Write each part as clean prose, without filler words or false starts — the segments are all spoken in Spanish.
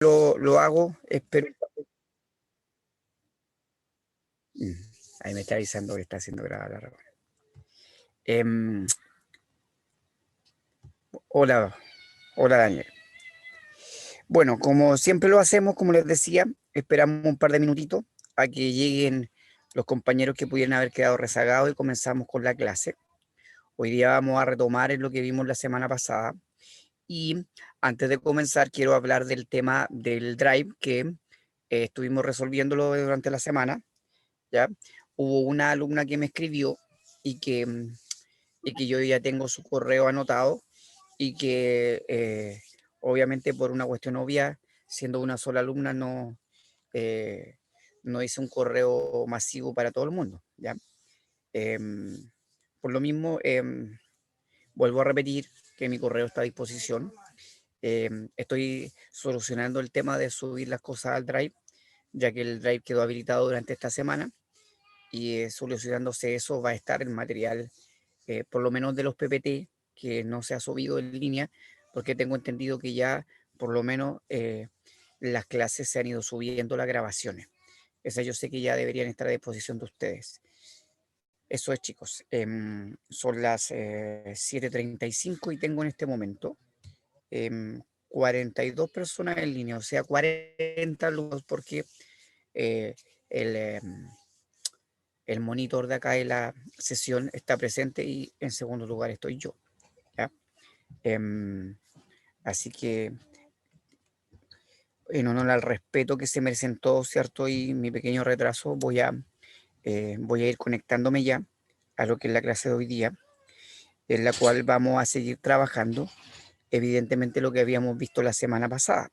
lo hago, espero. Mm, Ahí me está avisando que está haciendo grabada la reunión. Hola, hola Daniel. Bueno, como siempre lo hacemos, como les decía, esperamos un par de minutitos a que lleguen los compañeros que pudieran haber quedado rezagados y comenzamos con la clase. Hoy día vamos a retomar en lo que vimos la semana pasada. Y antes de comenzar, quiero hablar del tema del Drive que estuvimos resolviéndolo durante la semana. ¿Ya? Hubo una alumna que me escribió y que yo ya tengo su correo anotado y que obviamente por una cuestión obvia, siendo una sola alumna, eh, no hice un correo masivo para todo el mundo. ¿Ya? Em, por lo mismo, vuelvo a repetir que mi correo está a disposición. Estoy solucionando el tema de subir las cosas al Drive, ya que el Drive quedó habilitado durante esta semana y solucionándose eso va a estar el material, por lo menos de los PPT, que no se ha subido en línea, porque tengo entendido que ya por lo menos las clases se han ido subiendo las grabaciones. Esas yo sé que ya deberían estar a disposición de ustedes. Eso es, chicos. Son las 7:35 y tengo en este momento 42 personas en línea, o sea, 40 alumnos, porque eh, el, el monitor de acá de la sesión está presente y en segundo lugar estoy yo. ¿Ya? Em, Así que en honor al respeto que se merecen todos, ¿cierto? Y mi pequeño retraso, voy a ir conectándome ya a lo que es la clase de hoy día, en la cual vamos a seguir trabajando, evidentemente, lo que habíamos visto la semana pasada.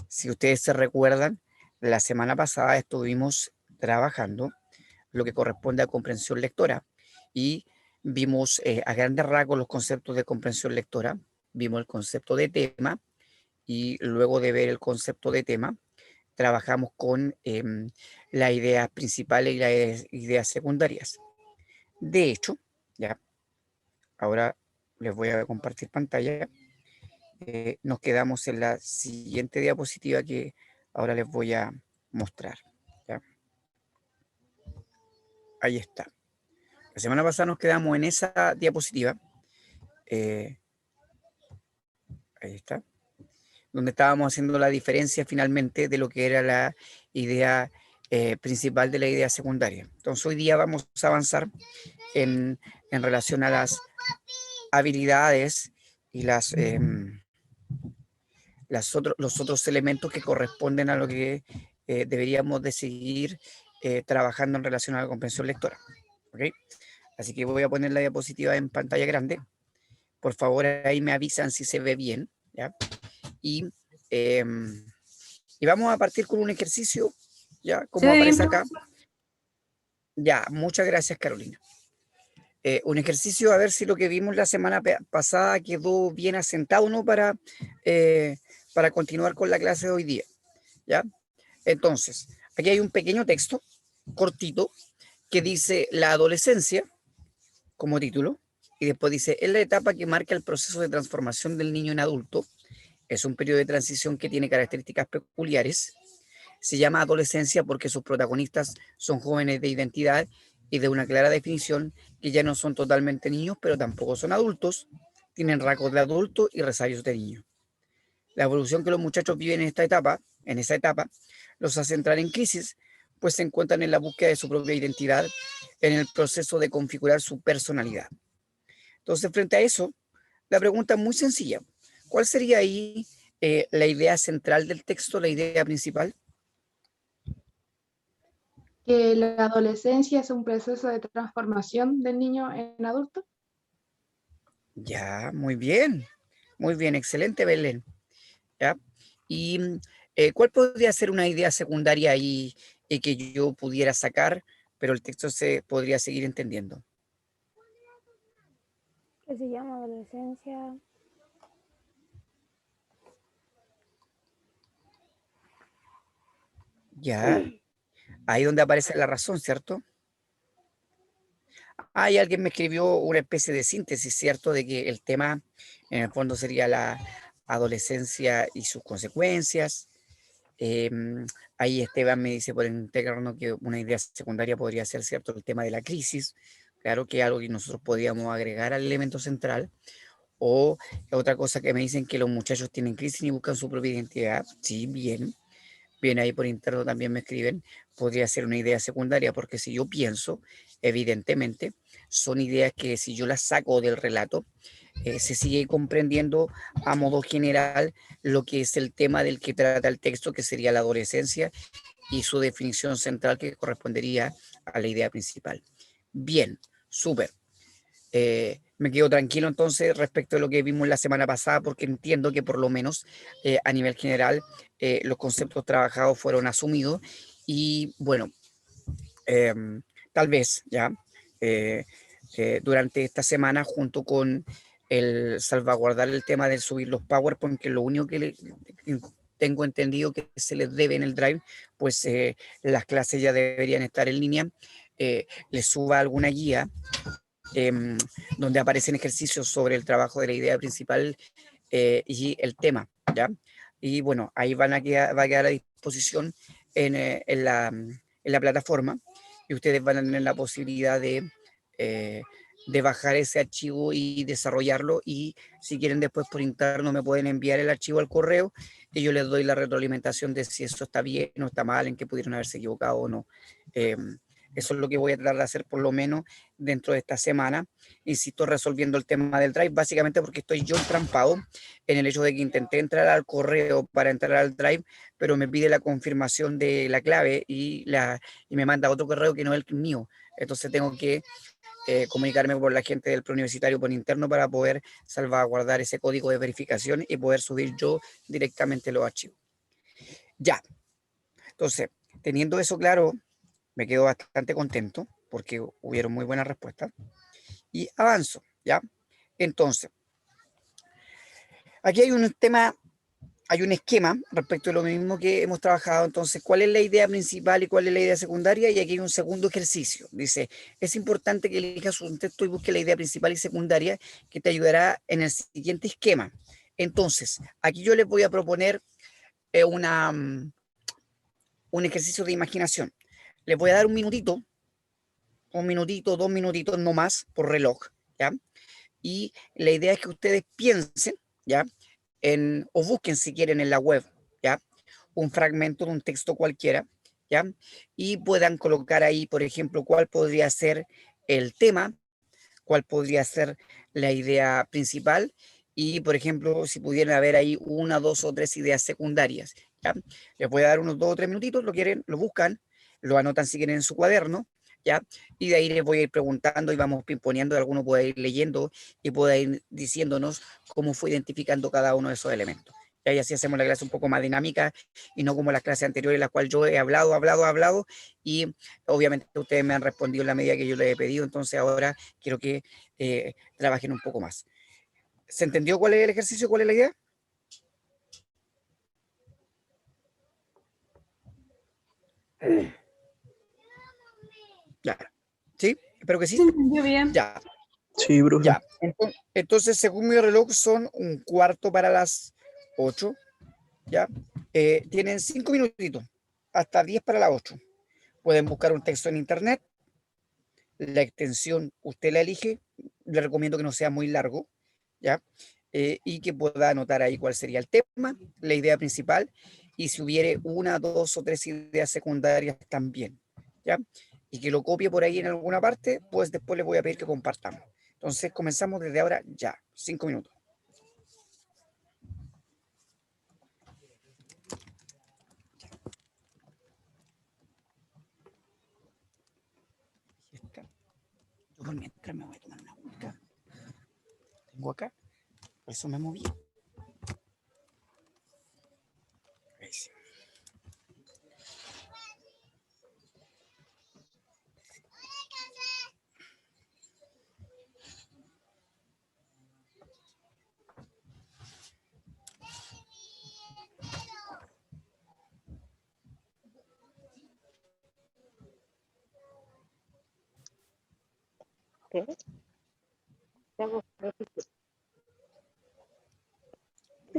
Si ustedes se recuerdan, la semana pasada estuvimos trabajando lo que corresponde a comprensión lectora y vimos a grandes rasgos los conceptos de comprensión lectora, vimos el concepto de tema y luego de ver el concepto de tema, trabajamos con las ideas principales y las ideas secundarias. De hecho, ya, ahora les voy a compartir pantalla. Nos quedamos en la siguiente diapositiva que ahora les voy a mostrar. ¿Ya? Ahí está. La semana pasada nos quedamos en esa diapositiva. eh, Ahí está. Donde estábamos haciendo la diferencia finalmente de lo que era la idea principal de la idea secundaria. Entonces hoy día vamos a avanzar en, en relación a las habilidades y los otros elementos que corresponden a lo que deberíamos de seguir trabajando en relación a la comprensión lectora. ¿Okay? Así que voy a poner la diapositiva en pantalla grande. Por favor, ahí me avisan si se ve bien. ¿Ya? Y, eh, y vamos a partir con un ejercicio, ya ¿Se como ve bien, aparece profe? acá. Ya, muchas gracias, Carolina. Un ejercicio a ver si lo que vimos la semana pasada quedó bien asentado, ¿no? Para continuar con la clase de hoy día, ¿ya? Entonces, aquí hay un pequeño texto, cortito, que dice la adolescencia, como título, y después dice, es la etapa que marca el proceso de transformación del niño en adulto. Es un periodo de transición que tiene características peculiares. Se llama adolescencia porque sus protagonistas son jóvenes de identidad y de una clara definición, que ya no son totalmente niños, pero tampoco son adultos, tienen rasgos de adulto y resabios de niño. La evolución que los muchachos viven en esa etapa, los hace entrar en crisis, pues se encuentran en la búsqueda de su propia identidad, en el proceso de configurar su personalidad. Entonces, frente a eso, la pregunta es muy sencilla. ¿Cuál sería ahí la idea central del texto, la idea principal? Que la adolescencia es un proceso de transformación del niño en adulto. Ya, muy bien, excelente, Belén. ¿Ya? ¿Y cuál podría ser una idea secundaria ahí que yo pudiera sacar, pero el texto se podría seguir entendiendo? Que se llama adolescencia. Ya, ahí donde aparece la razón, ¿cierto? Hay alguien me escribió una especie de síntesis, ¿cierto? De que el tema en el fondo sería la adolescencia y sus consecuencias. Ahí Esteban me dice por interno que una idea secundaria podría ser, ¿cierto?, el tema de la crisis. Claro que es algo que nosotros podíamos agregar al elemento central. O otra cosa que me dicen que los muchachos tienen crisis y buscan su propia identidad. Sí, bien. Bien, ahí por interno también me escriben, podría ser una idea secundaria, porque si yo pienso, evidentemente, son ideas que si yo las saco del relato, se sigue comprendiendo a modo general lo que es el tema del que trata el texto, que sería la adolescencia y su definición central que correspondería a la idea principal. Bien, súper. Me quedo tranquilo entonces respecto a lo que vimos la semana pasada, porque entiendo que por lo menos a nivel general los conceptos trabajados fueron asumidos y bueno, tal vez ya eh, durante esta semana junto con el salvaguardar el tema de subir los PowerPoint, que es lo único que tengo entendido que se les debe en el Drive, pues las clases ya deberían estar en línea, les suba alguna guía donde aparecen ejercicios sobre el trabajo de la idea principal y el tema, ¿ya? Y bueno, ahí va a quedar a disposición en la plataforma y ustedes van a tener la posibilidad de bajar ese archivo y desarrollarlo y si quieren después por interno me pueden enviar el archivo al correo y yo les doy la retroalimentación de si eso está bien o está mal, en que pudieron haberse equivocado o no. Eso es lo que voy a tratar de hacer por lo menos dentro de esta semana. Insisto, resolviendo el tema del Drive, básicamente porque estoy yo entrampado en el hecho de que intenté entrar al correo para entrar al Drive, pero me pide la confirmación de la clave y me manda otro correo que no es el mío. Entonces tengo que comunicarme por la gente del preuniversitario por interno para poder salvaguardar ese código de verificación y poder subir yo directamente los archivos. Ya, entonces, teniendo eso claro, me quedo bastante contento porque hubieron muy buenas respuestas y avanzo, ¿ya? Entonces, aquí hay un tema, hay un esquema respecto a lo mismo que hemos trabajado. Entonces, ¿cuál es la idea principal y cuál es la idea secundaria? Y aquí hay un segundo ejercicio. Dice, es importante que elijas un texto y busques la idea principal y secundaria que te ayudará en el siguiente esquema. Entonces, aquí yo les voy a proponer un ejercicio de imaginación. Les voy a dar un minutito, 2 minutitos, no más, por reloj, ¿ya? Y la idea es que ustedes piensen, ¿ya? O busquen si quieren en la web, ¿ya? Un fragmento de un texto cualquiera, ¿ya? Y puedan colocar ahí, por ejemplo, cuál podría ser el tema, cuál podría ser la idea principal y, por ejemplo, si pudieran haber ahí 1, 2 o 3 ideas secundarias, ¿ya? Les voy a dar unos 2 o 3 minutitos, lo quieren, lo buscan, lo anotan si quieren en su cuaderno, ¿ya? Y de ahí les voy a ir preguntando y vamos pimponeando, alguno puede ir leyendo y puede ir diciéndonos cómo fue identificando cada uno de esos elementos. ¿Ya? Y así hacemos la clase un poco más dinámica y no como las clases anteriores en las cuales yo he hablado y obviamente ustedes me han respondido en la medida que yo les he pedido, entonces ahora quiero que trabajen un poco más. ¿Se entendió cuál es el ejercicio, cuál es la idea? Ya. ¿Sí? Espero que sí. ¿Se entendió bien? Ya. Sí, profe. Ya. Entonces, según mi reloj, son 7:15 para las 8. ¿Ya? Tienen 5 minutitos, hasta 10 para las 8. Pueden buscar un texto en internet. La extensión usted la elige. Le recomiendo que no sea muy largo, ¿ya? Y que pueda anotar ahí cuál sería el tema, la idea principal, y si hubiere 1, 2 o 3 ideas secundarias también, ¿ya? Y que lo copie por ahí en alguna parte, pues después les voy a pedir que compartamos. Entonces comenzamos desde ahora ya, 5 minutos. Yo por mientras me voy a tomar una agüita. Tengo acá, por eso me moví. Ahí sí.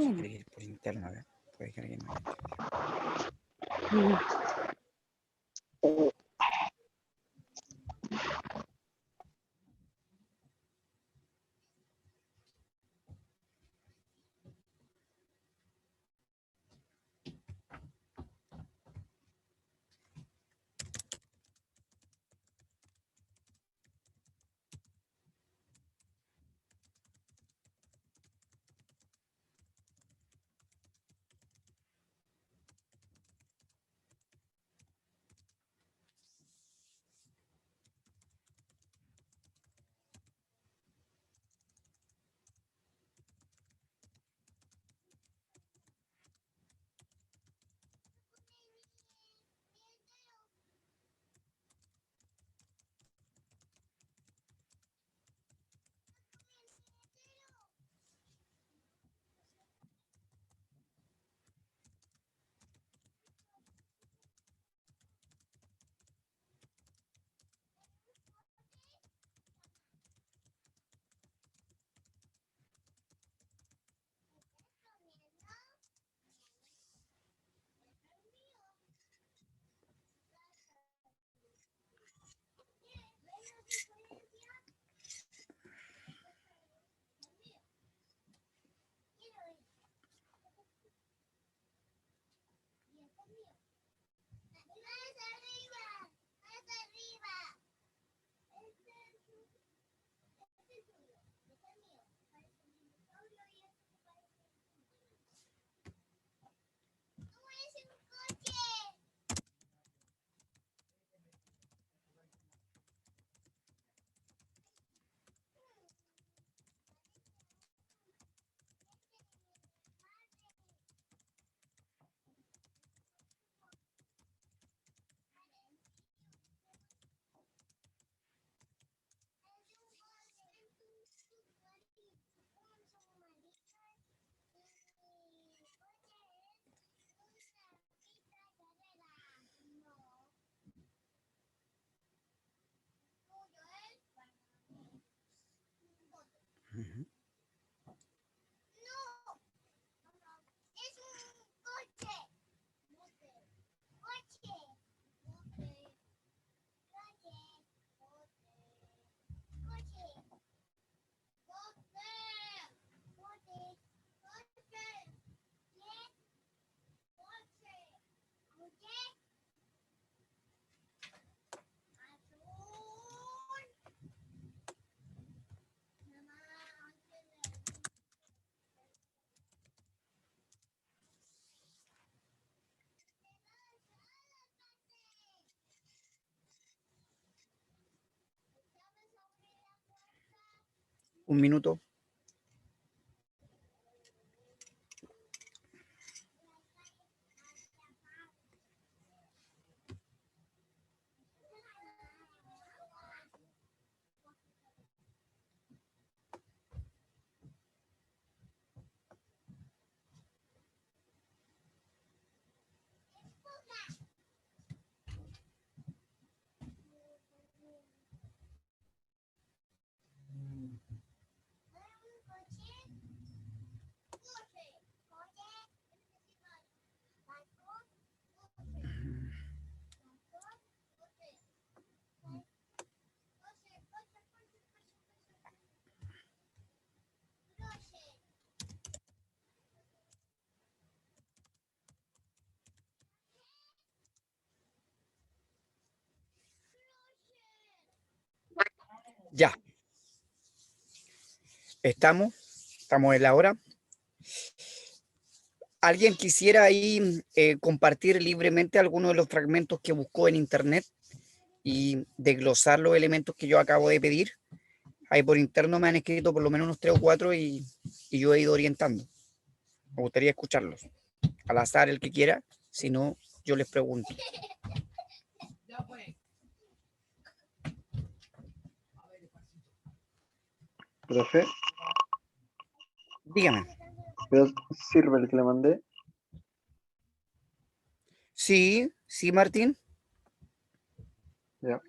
Si quiere ir por interno, a ver, puede que alguien no haya entendido. Ujú. Un minuto. Ya. Estamos en la hora. ¿Alguien quisiera ahí compartir libremente algunos de los fragmentos que buscó en internet y desglosar los elementos que yo acabo de pedir? Ahí por interno me han escrito por lo menos unos 3 o 4 y yo he ido orientando. Me gustaría escucharlos. Al azar el que quiera, si no, yo les pregunto. Profe, Dígame. ¿sirve el que le mandé? Sí, sí, Martín. Ya.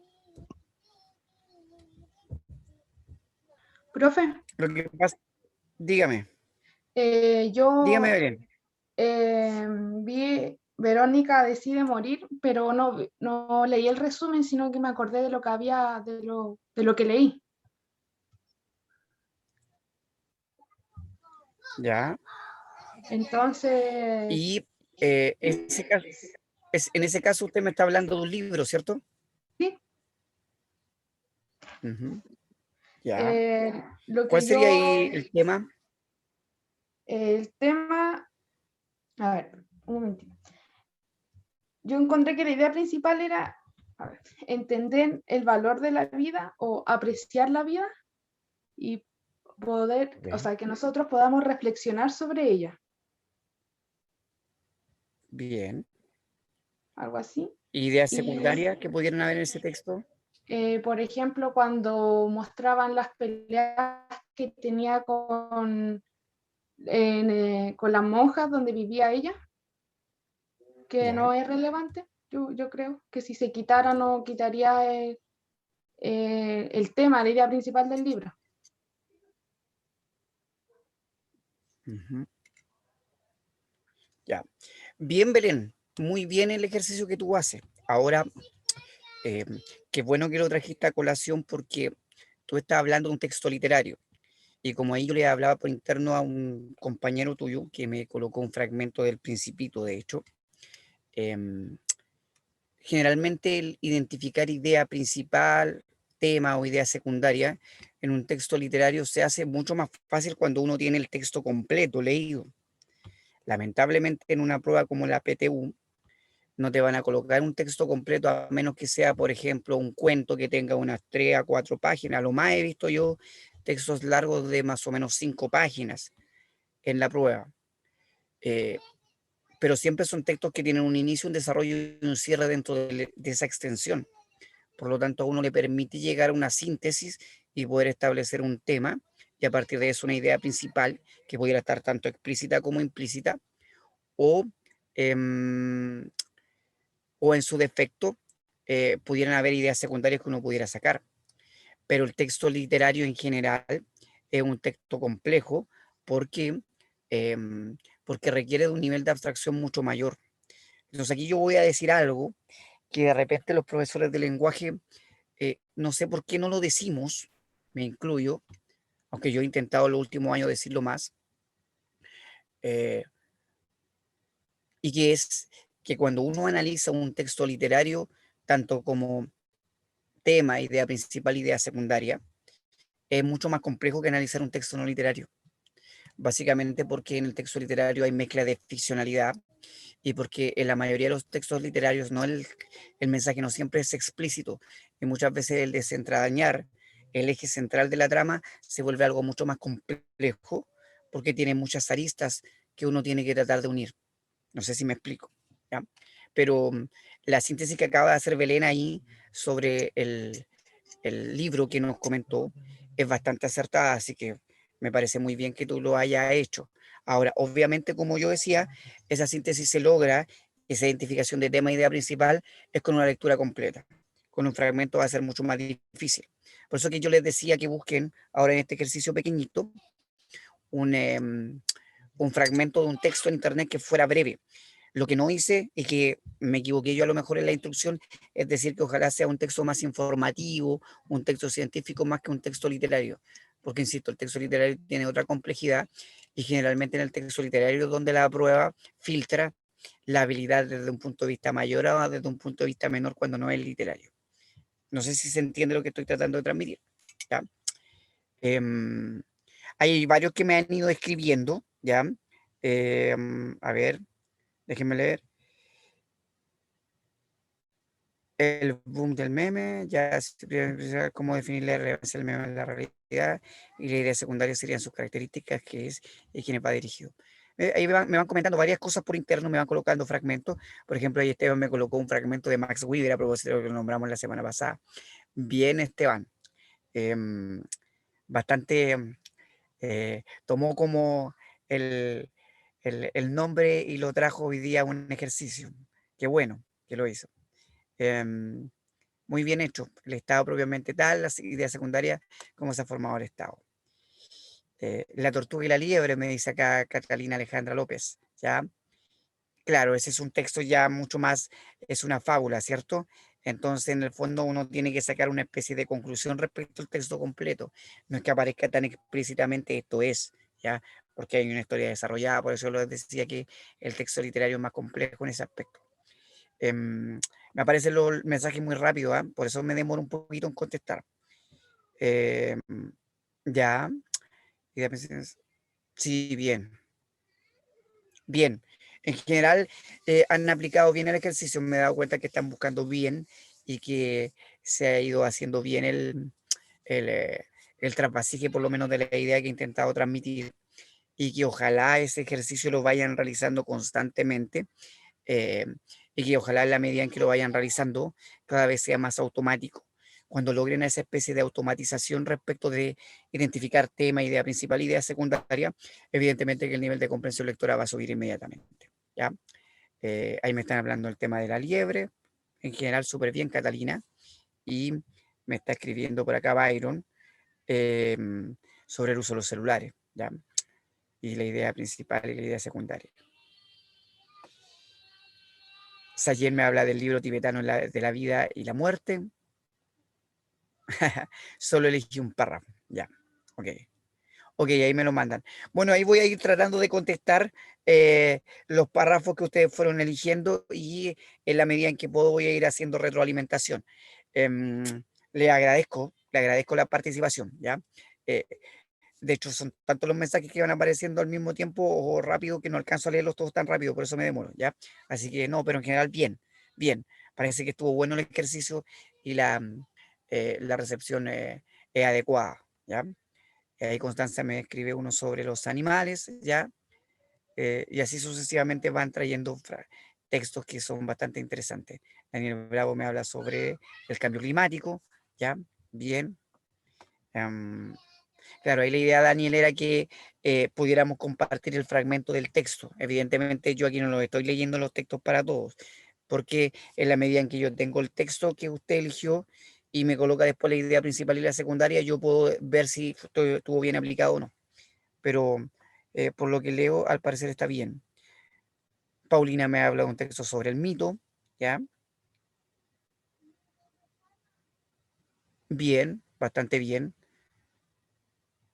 Profe, Lo que pasa, dígame. Yo Dígame, Belén. vi Verónica decide morir, pero no leí el resumen, sino que me acordé de lo que había, de lo que leí. Ya. Entonces, Y ese caso, en ese caso usted me está hablando de un libro, ¿cierto? sí, Ujú. Ya. eh, lo ¿Cuál que sería yo, ahí el tema? el tema, a ver, un momentito. Yo encontré que la idea principal era, a ver, entender el valor de la vida o apreciar la vida y poder, o Ok. sea, que nosotros podamos reflexionar sobre ella, Bien. algo así. ¿Ideas Y, secundarias que pudieran haber en ese texto? por ejemplo, cuando mostraban las peleas que tenía con las monjas donde vivía ella, que Ya. no es relevante, yo creo que si se quitara no quitaría el tema, la idea principal del libro. Ujú. Ya. Bien, Belén. Muy bien el ejercicio que tú haces. Ahora, eh, qué bueno que lo trajiste a colación porque tú estás hablando de un texto literario. Y como ahí yo le hablaba por interno a un compañero tuyo que me colocó un fragmento del Principito, de hecho, em, generalmente el identificar idea principal, tema o idea secundaria en un texto literario se hace mucho más fácil cuando uno tiene el texto completo leído. Lamentablemente en una prueba como la PTU no te van a colocar un texto completo a menos que sea, por ejemplo, un cuento que tenga unas 3 a 4 páginas. Lo más he visto yo textos largos de más o menos 5 páginas en la prueba. Eh, pero siempre son textos que tienen un inicio, un desarrollo y un cierre dentro de esa extensión. Por lo tanto, a uno le permite llegar a una síntesis y poder establecer un tema y a partir de eso una idea principal que pudiera estar tanto explícita como implícita o, em, o en su defecto pudieran haber ideas secundarias que uno pudiera sacar. Pero el texto literario en general es un texto complejo porque, porque requiere de un nivel de abstracción mucho mayor. Entonces aquí yo voy a decir algo que de repente los profesores de lenguaje, no sé por qué no lo decimos, me incluyo, aunque yo he intentado en los últimos años decirlo más, eh, y que es que cuando uno analiza un texto literario, tanto como tema, idea principal, idea secundaria, es mucho más complejo que analizar un texto no literario. Básicamente porque en el texto literario hay mezcla de ficcionalidad y porque en la mayoría de los textos literarios no el mensaje no siempre es explícito y muchas veces el desentrañar el eje central de la trama se vuelve algo mucho más complejo porque tiene muchas aristas que uno tiene que tratar de unir. No sé si me explico, ¿ya? Pero la síntesis que acaba de hacer Belén ahí sobre el libro que nos comentó es bastante acertada, así que me parece muy bien que tú lo hayas hecho. Ahora, obviamente, como yo decía, esa síntesis se logra, esa identificación de tema e idea principal es con una lectura completa. Con un fragmento va a ser mucho más difícil. Por eso que yo les decía que busquen ahora en este ejercicio pequeñito un, un fragmento de un texto en internet que fuera breve. Lo que no hice y que me equivoqué yo a lo mejor en la instrucción es decir que ojalá sea un texto más informativo, un texto científico más que un texto literario. Porque, insisto, el texto literario tiene otra complejidad y generalmente en el texto literario donde la prueba filtra la habilidad desde un punto de vista mayor o desde un punto de vista menor cuando no es literario. No sé si se entiende lo que estoy tratando de transmitir. ¿Ya? Em, Hay varios que me han ido escribiendo, ¿ya? A ver, déjenme leer. El boom del meme, ya cómo definir la relevancia del meme en la realidad y la idea secundaria serían sus características, qué es y quién va dirigido. Ahí me van comentando varias cosas por interno, me van colocando fragmentos. Por ejemplo, ahí Esteban me colocó un fragmento de Max Weber a propósito de lo que nombramos la semana pasada. Bien, Esteban. Em, Bastante tomó como el, el nombre y lo trajo hoy día a un ejercicio. Qué bueno que lo hizo. Em, Muy bien hecho. El Estado propiamente tal, las ideas secundarias, cómo se ha formado el Estado. La tortuga y la liebre, me dice acá Catalina Alejandra López, ¿ya? Claro, ese es un texto ya mucho más, es una fábula, ¿cierto? Entonces, en el fondo, uno tiene que sacar una especie de conclusión respecto al texto completo. No es que aparezca tan explícitamente esto es, ¿ya? Porque hay una historia desarrollada, por eso les decía que el texto literario es más complejo en ese aspecto. Me aparecen los mensajes muy rápido, ¿ah? Por eso me demoro un poquito en contestar. Em, ya, sí, bien, bien. En general, han aplicado bien el ejercicio. Me he dado cuenta que están buscando bien y que se ha ido haciendo bien el, eh, el trasvasije, por lo menos de la idea que he intentado transmitir, y que ojalá ese ejercicio lo vayan realizando constantemente, eh, y que ojalá en la medida en que lo vayan realizando cada vez sea más automático. Cuando logren esa especie de automatización respecto de identificar tema, idea principal, idea secundaria, evidentemente que el nivel de comprensión lectora va a subir inmediatamente. ¿Ya? Ahí me están hablando del tema de la liebre, en general súper bien Catalina, y me está escribiendo por acá Byron, sobre el uso de los celulares, ¿ya? Y la idea principal y la idea secundaria. Sayer me habla del libro tibetano de la vida y la muerte. Solo elegí un párrafo. Ya, ok. Ok, ahí me lo mandan. Bueno, ahí voy a ir tratando de contestar los párrafos que ustedes fueron eligiendo y en la medida en que puedo voy a ir haciendo retroalimentación. Em, le agradezco la participación, ¿ya? Eh, de hecho, son tantos los mensajes que van apareciendo al mismo tiempo o rápido que no alcanzo a leerlos todos tan rápido, por eso me demoro, ¿ya? Así que no, pero en general bien, bien. Parece que estuvo bueno el ejercicio y la recepción es adecuada, ¿ya? Ahí Constanza me escribe uno sobre los animales, ¿ya? Y así sucesivamente van trayendo textos que son bastante interesantes. Daniel Bravo me habla sobre el cambio climático, ¿ya? Bien. Em, Claro, ahí la idea, Daniel, era que pudiéramos compartir el fragmento del texto. Evidentemente, yo aquí no lo estoy leyendo los textos para todos, porque en la medida en que yo tengo el texto que usted eligió y me coloca después la idea principal y la secundaria, yo puedo ver si estuvo bien aplicado o no. Pero por lo que leo, al parecer está bien. Paulina me habla de un texto sobre el mito, ¿ya? Bien, bastante bien.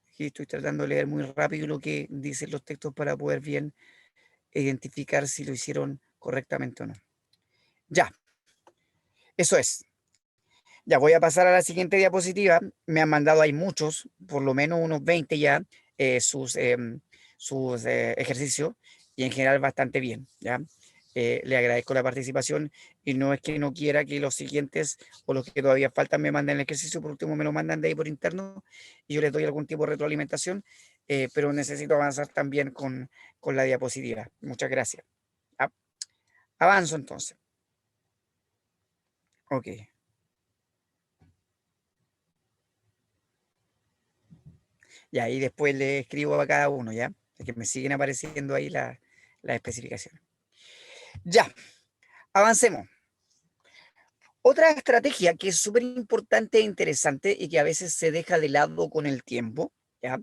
Aquí estoy tratando de leer muy rápido lo que dicen los textos para poder bien identificar si lo hicieron correctamente o no. Ya, eso es. Ya voy a pasar a la siguiente diapositiva. Me han mandado, hay muchos, por lo menos unos 20 ya, sus ejercicios y en general bastante bien. ¿Ya? Le agradezco la participación y no es que no quiera que los siguientes o los que todavía faltan me manden el ejercicio, por último me lo mandan de ahí por interno y yo les doy algún tipo de retroalimentación, pero necesito avanzar también con la diapositiva. Muchas gracias. ¿Ya? Avanzo entonces. Ok. Y ahí después le escribo a cada uno, ¿ya? Que me siguen apareciendo ahí las especificaciones. Ya, avancemos. Otra estrategia que es súper importante e interesante y que a veces se deja de lado con el tiempo, ¿ya?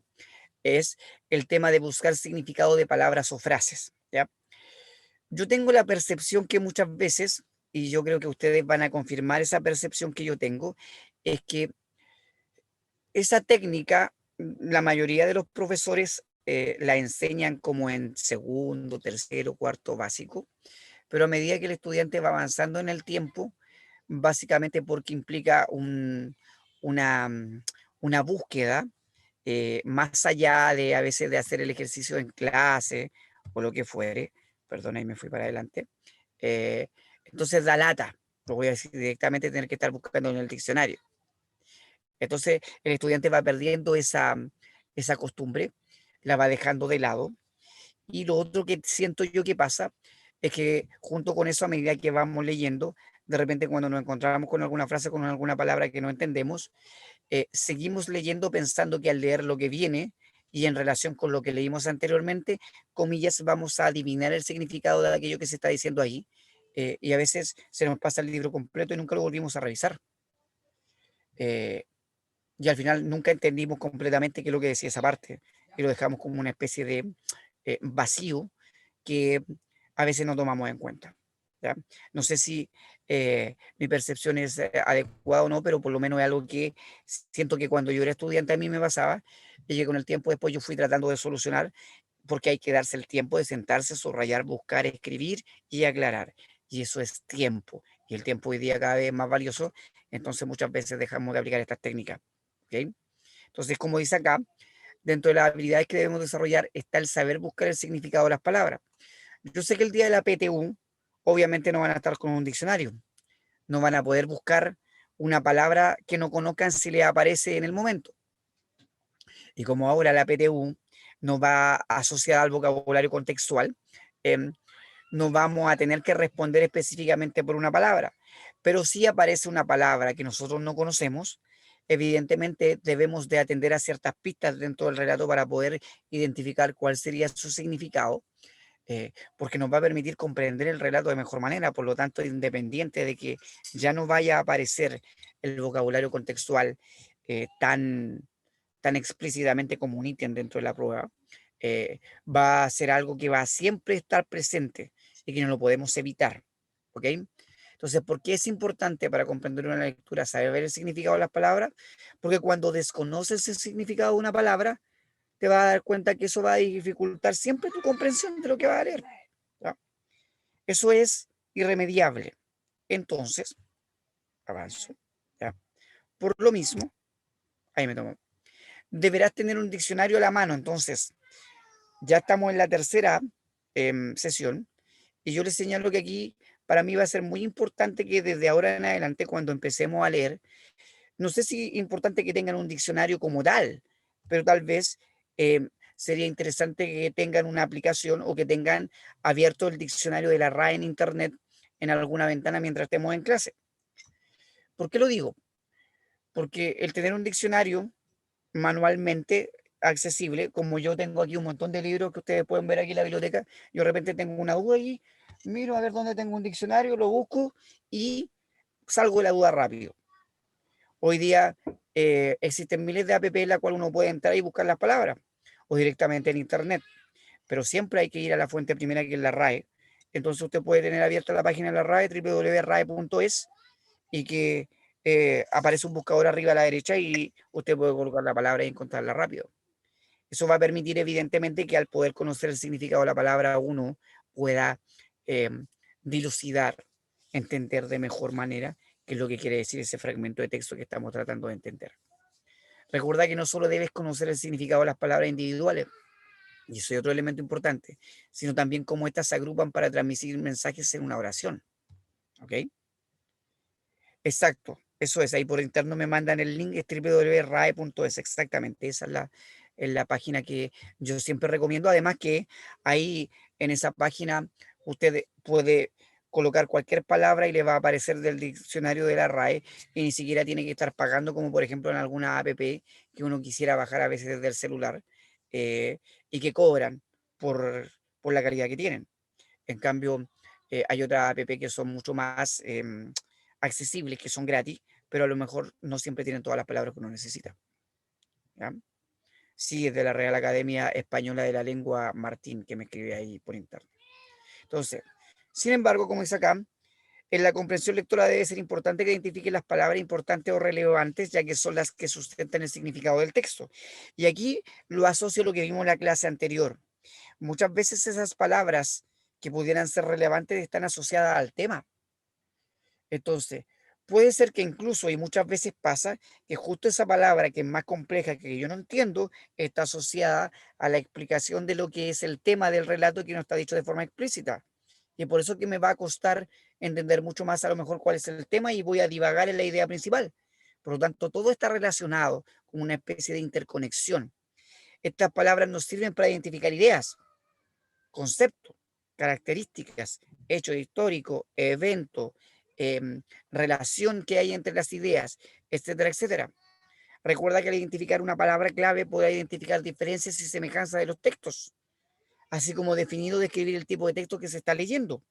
Es el tema de buscar significado de palabras o frases, ¿ya? Yo tengo la percepción que muchas veces, y yo creo que ustedes van a confirmar esa percepción que yo tengo, es que esa técnica, la mayoría de los profesores la enseñan como en segundo, tercero, cuarto básico, pero a medida que el estudiante va avanzando en el tiempo, básicamente porque implica una, una búsqueda más allá de a veces de hacer el ejercicio en clase o lo que fuere, perdón, ahí me fui para adelante, eh, entonces da lata, lo voy a decir directamente, tener que estar buscando en el diccionario. Entonces el estudiante va perdiendo esa costumbre, la va dejando de lado. Y lo otro que siento yo que pasa es que junto con eso, a medida que vamos leyendo, de repente cuando nos encontramos con alguna frase, con alguna palabra que no entendemos, seguimos leyendo pensando que al leer lo que viene y en relación con lo que leímos anteriormente, comillas, vamos a adivinar el significado de aquello que se está diciendo ahí. Y a veces se nos pasa el libro completo y nunca lo volvimos a revisar. Eh, y al final nunca entendimos completamente qué es lo que decía esa parte. y lo dejamos como una especie de vacío que a veces no tomamos en cuenta. ¿Ya? No sé si mi percepción es adecuada o no, pero por lo menos es algo que siento que cuando yo era estudiante a mí me pasaba y que con el tiempo después yo fui tratando de solucionar, porque hay que darse el tiempo de sentarse, subrayar, buscar, escribir y aclarar. Y eso es tiempo. Y el tiempo hoy día cada vez es más valioso, entonces muchas veces dejamos de aplicar estas técnicas. ¿Ok? Entonces, como dice acá, dentro de las habilidades que debemos desarrollar está el saber buscar el significado de las palabras. Yo sé que el día de la PTU, obviamente no van a estar con un diccionario, no van a poder buscar una palabra que no conozcan si les aparece en el momento. Y como ahora la PTU no va asociada al vocabulario contextual, no vamos a tener que responder específicamente por una palabra. Pero si aparece una palabra que nosotros no conocemos, evidentemente debemos de atender a ciertas pistas dentro del relato para poder identificar cuál sería su significado, porque nos va a permitir comprender el relato de mejor manera. Por lo tanto, independiente de que ya no vaya a aparecer el vocabulario contextual tan explícitamente como un ítem dentro de la prueba, va a ser algo que va a siempre estar presente y que no lo podemos evitar. ¿Ok? Entonces, ¿por qué es importante para comprender una lectura saber el significado de las palabras? Porque cuando desconoces el significado de una palabra, te vas a dar cuenta que eso va a dificultar siempre tu comprensión de lo que vas a leer. ¿Ya? Eso es irremediable. Entonces, avanzo. ¿Ya? Por lo mismo, ahí me tomo. Deberás tener un diccionario a la mano. Entonces, ya estamos en la tercera sesión y yo les señalo que aquí para mí va a ser muy importante que desde ahora en adelante, cuando empecemos a leer, no sé si es importante que tengan un diccionario como tal, pero tal vez sería interesante que tengan una aplicación o que tengan abierto el diccionario de la RAE en internet en alguna ventana mientras estemos en clase. ¿Por qué lo digo? Porque el tener un diccionario manualmente accesible, como yo tengo aquí un montón de libros que ustedes pueden ver aquí en la biblioteca, yo de repente tengo una duda y miro a ver dónde tengo un diccionario, lo busco y salgo de la duda rápido. Hoy día existen miles de apps en la cual uno puede entrar y buscar las palabras o directamente en internet, pero siempre hay que ir a la fuente primera que es la RAE. Entonces usted puede tener abierta la página de la RAE, www.rae.es, y que aparece un buscador arriba a la derecha y usted puede colocar la palabra y encontrarla rápido. Eso va a permitir evidentemente que al poder conocer el significado de la palabra uno pueda eh, dilucidar, entender de mejor manera qué es lo que quiere decir ese fragmento de texto que estamos tratando de entender. Recuerda que no solo debes conocer el significado de las palabras individuales, y eso es otro elemento importante, sino también cómo éstas se agrupan para transmitir mensajes en una oración. ¿Ok? Exacto, eso es. Ahí por interno me mandan el link, es www.rae.es, exactamente. Esa es la página que yo siempre recomiendo. Además que ahí en esa página usted puede colocar cualquier palabra y le va a aparecer del diccionario de la RAE y ni siquiera tiene que estar pagando, como por ejemplo en alguna app que uno quisiera bajar a veces desde el celular y que cobran por la calidad que tienen. En cambio, hay otras app que son mucho más accesibles, que son gratis, pero a lo mejor no siempre tienen todas las palabras que uno necesita. ¿Ya? Sí, es de la Real Academia Española de la Lengua Martín, que me escribe ahí por internet. Entonces, sin embargo, como dice acá, en la comprensión lectora debe ser importante que identifiquen las palabras importantes o relevantes, ya que son las que sustentan el significado del texto. Y aquí lo asocio a lo que vimos en la clase anterior. Muchas veces esas palabras que pudieran ser relevantes están asociadas al tema. Entonces, puede ser que incluso, y muchas veces pasa, que justo esa palabra que es más compleja, que yo no entiendo, está asociada a la explicación de lo que es el tema del relato que no está dicho de forma explícita. Y por eso que me va a costar entender mucho más a lo mejor cuál es el tema y voy a divagar en la idea principal. Por lo tanto, todo está relacionado con una especie de interconexión. Estas palabras nos sirven para identificar ideas, conceptos, características, hechos históricos, eventos, relación que hay entre las ideas, etcétera, etcétera. Recuerda que al identificar una palabra clave podrá identificar diferencias y semejanzas de los textos, así como definido describir el tipo de texto que se está leyendo.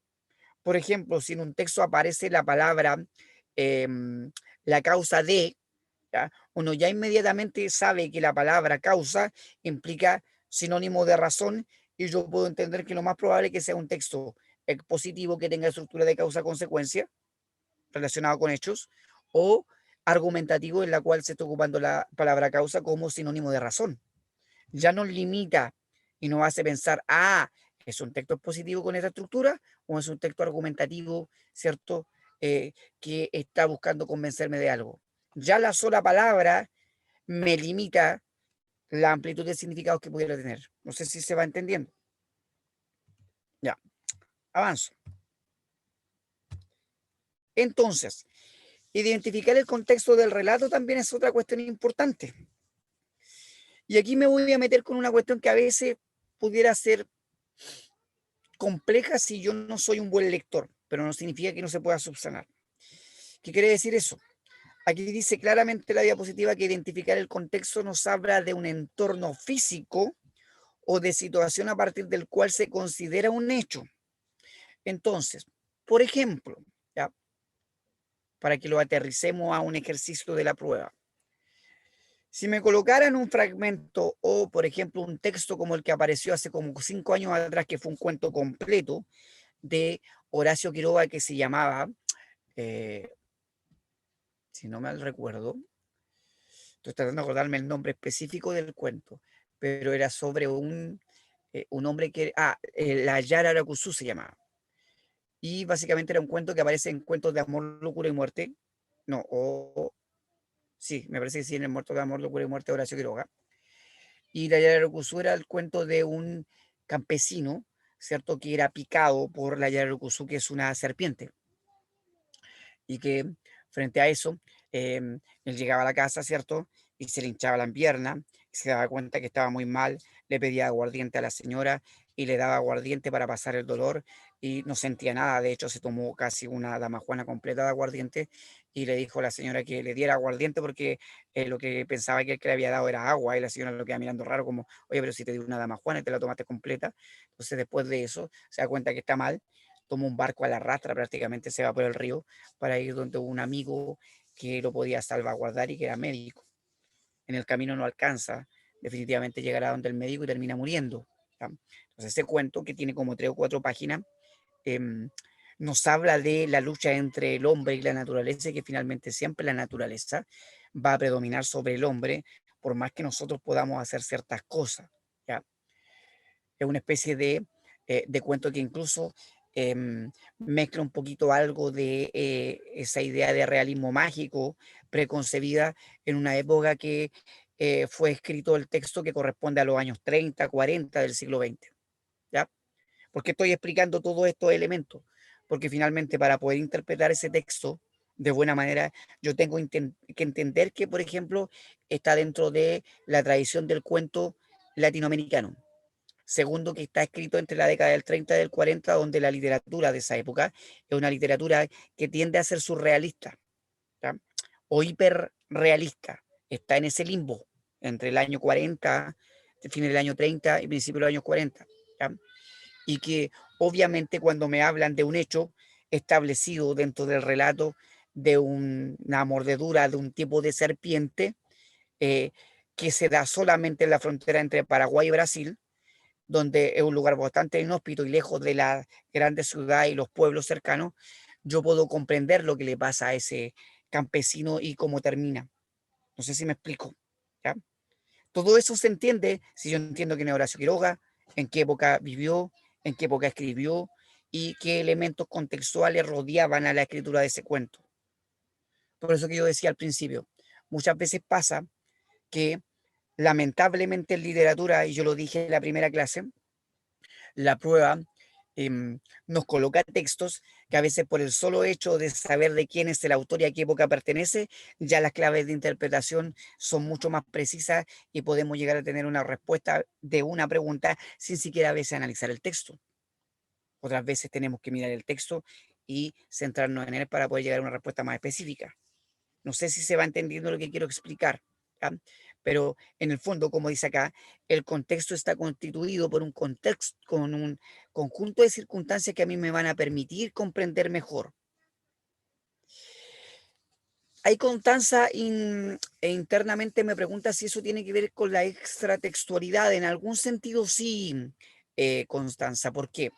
Por ejemplo, si en un texto aparece la palabra la causa de, ¿ya? Uno ya inmediatamente sabe que la palabra causa implica sinónimo de razón, y yo puedo entender que lo más probable es que sea un texto expositivo que tenga estructura de causa-consecuencia relacionado con hechos, o argumentativo en la cual se está ocupando la palabra causa como sinónimo de razón. Ya nos limita y nos hace pensar, ¿es un texto expositivo con esta estructura o es un texto argumentativo, ¿cierto? Que está buscando convencerme de algo. Ya la sola palabra me limita la amplitud de significados que pudiera tener. No sé si se va entendiendo. Ya, avanzo. Entonces, identificar el contexto del relato también es otra cuestión importante. Y aquí me voy a meter con una cuestión que a veces pudiera ser compleja si yo no soy un buen lector, pero no significa que no se pueda subsanar. ¿Qué quiere decir eso? Aquí dice claramente la diapositiva que identificar el contexto nos habla de un entorno físico o de situación a partir del cual se considera un hecho. Entonces, por ejemplo, ¿ya? Para que lo aterricemos a un ejercicio de la prueba. Si me colocaran un fragmento o, por ejemplo, un texto como el que apareció hace como 5 años atrás, que fue un cuento completo de Horacio Quiroga que se llamaba, si no mal recuerdo, estoy tratando de acordarme el nombre específico del cuento, pero era sobre un hombre que, la Yara Aracuzú se llamaba. Y básicamente era un cuento que aparece en Cuentos de Amor, Locura y Muerte. No, sí, me parece que sí, en el Muerto de Amor, Locura y Muerte de Horacio Quiroga. Y la Yara Aracuzú era el cuento de un campesino, ¿cierto? Que era picado por la Yara Aracuzú, que es una serpiente. Y que frente a eso, él llegaba a la casa, ¿cierto? Y se le hinchaba la pierna, y se daba cuenta que estaba muy mal, le pedía aguardiente a la señora y le daba aguardiente para pasar el dolor y no sentía nada. De hecho, se tomó casi una damajuana completa de aguardiente y le dijo a la señora que le diera aguardiente porque lo que pensaba que él que le había dado era agua, y la señora lo queda mirando raro como, oye, pero si te di una damajuana y te la tomaste completa. Entonces, después de eso, se da cuenta que está mal, toma un barco a la rastra, prácticamente se va por el río para ir donde un amigo que lo podía salvaguardar y que era médico. En el camino no alcanza, definitivamente llegará donde el médico y termina muriendo. ¿Ya? Entonces ese cuento, que tiene como 3 o 4 páginas, nos habla de la lucha entre el hombre y la naturaleza, y que finalmente siempre la naturaleza va a predominar sobre el hombre, por más que nosotros podamos hacer ciertas cosas. ¿Ya? Es una especie de cuento que incluso mezcla un poquito algo de esa idea de realismo mágico preconcebida en una época que fue escrito el texto que corresponde a los años 30, 40 del siglo XX. ¿Ya? ¿Por qué estoy explicando todos estos elementos? Porque finalmente, para poder interpretar ese texto de buena manera, yo tengo que entender que, por ejemplo, está dentro de la tradición del cuento latinoamericano. Segundo, que está escrito entre la década del 30 y del 40, donde la literatura de esa época es una literatura que tiende a ser surrealista, ¿ya? O hiperrealista. Está en ese limbo entre el año 40, el fin del año 30 y principio de los años 40. ¿Ya? Y que obviamente cuando me hablan de un hecho establecido dentro del relato de una mordedura de un tipo de serpiente eh, que se da solamente en la frontera entre Paraguay y Brasil, donde es un lugar bastante inhóspito y lejos de la grande ciudad y los pueblos cercanos, yo puedo comprender lo que le pasa a ese campesino y cómo termina. No sé si me explico. ¿Ya? Todo eso se entiende si yo entiendo quién es Horacio Quiroga, en qué época vivió, en qué época escribió y qué elementos contextuales rodeaban a la escritura de ese cuento. Por eso que yo decía al principio, muchas veces pasa que lamentablemente en literatura, y yo lo dije en la primera clase, la prueba nos coloca textos que a veces por el solo hecho de saber de quién es el autor y a qué época pertenece, ya las claves de interpretación son mucho más precisas y podemos llegar a tener una respuesta de una pregunta sin siquiera a veces analizar el texto. Otras veces tenemos que mirar el texto y centrarnos en él para poder llegar a una respuesta más específica. No sé si se va entendiendo lo que quiero explicar, ¿ya? Pero en el fondo, como dice acá, el contexto está constituido por un contexto, con un conjunto de circunstancias que a mí me van a permitir comprender mejor. Ahí Constanza internamente me pregunta si eso tiene que ver con la extratextualidad. En algún sentido sí, Constanza. ¿Por qué?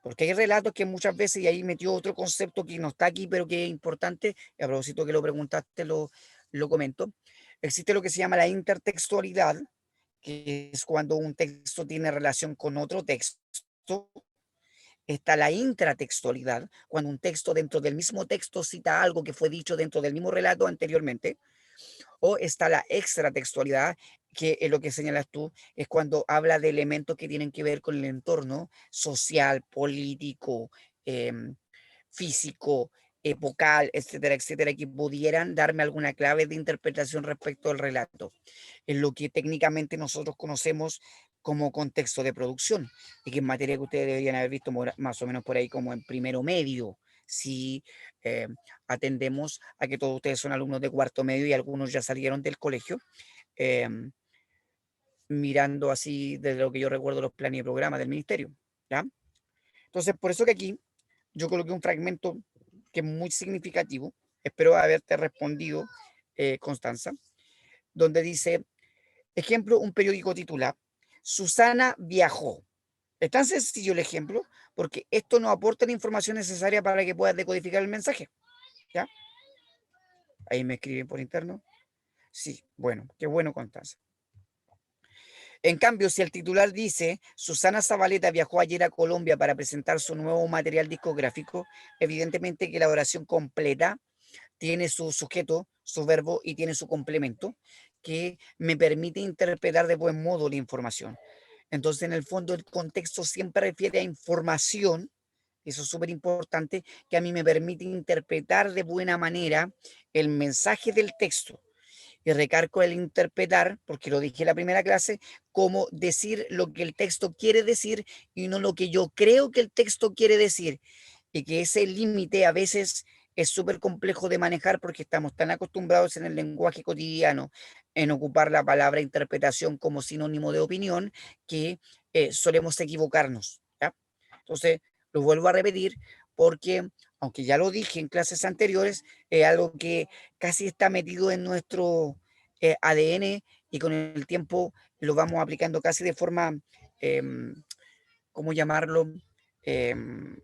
Porque hay relatos que muchas veces, y ahí metió otro concepto que no está aquí, pero que es importante, y a propósito que lo preguntaste, lo comento. Existe lo que se llama la intertextualidad, que es cuando un texto tiene relación con otro texto. Está la intratextualidad, cuando un texto dentro del mismo texto cita algo que fue dicho dentro del mismo relato anteriormente. O está la extratextualidad, que es lo que señalas tú, es cuando habla de elementos que tienen que ver con el entorno social, político, físico, epocal, etcétera, etcétera, que pudieran darme alguna clave de interpretación respecto al relato. Es lo que técnicamente nosotros conocemos como contexto de producción, y que en materia que ustedes deberían haber visto más o menos por ahí como en primero medio, si eh, atendemos a que todos ustedes son alumnos de cuarto medio y algunos ya salieron del colegio, em, mirando así desde lo que yo recuerdo los planes y programas del ministerio, ¿ya? Entonces, por eso que aquí yo coloqué un fragmento que es muy significativo, espero haberte respondido, Constanza, donde dice, ejemplo, un periódico titula, Susana viajó. Es tan sencillo el ejemplo, porque esto nos aporta la información necesaria para que puedas decodificar el mensaje, ¿ya? Ahí me escriben por interno. Sí, bueno, qué bueno, Constanza. En cambio, si el titular dice, Susana Zabaleta viajó ayer a Colombia para presentar su nuevo material discográfico, evidentemente que la oración completa tiene su sujeto, su verbo y tiene su complemento, que me permite interpretar de buen modo la información. Entonces, en el fondo, el contexto siempre refiere a información, eso es súper importante, que a mí me permite interpretar de buena manera el mensaje del texto. Y recargo el interpretar, porque lo dije en la primera clase, como decir lo que el texto quiere decir y no lo que yo creo que el texto quiere decir. Y que ese límite a veces es súper complejo de manejar porque estamos tan acostumbrados en el lenguaje cotidiano en ocupar la palabra interpretación como sinónimo de opinión que solemos equivocarnos, ¿ya? Entonces, lo vuelvo a repetir porque, aunque ya lo dije en clases anteriores, es algo que casi está metido en nuestro ADN y con el tiempo lo vamos aplicando casi de forma, ¿cómo llamarlo? Em,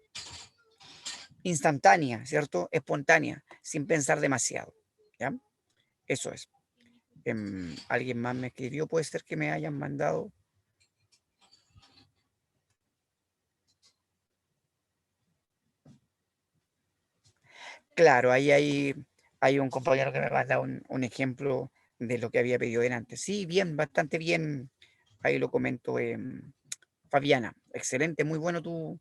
Instantánea, ¿cierto? Espontánea, sin pensar demasiado, ¿ya? Eso es. ¿Alguien más me escribió? Puede ser que me hayan mandado. Claro, ahí hay un compañero que me manda un ejemplo de lo que había pedido delante. Sí, bien, bastante bien. Ahí lo comento, Fabiana. Excelente, muy bueno tu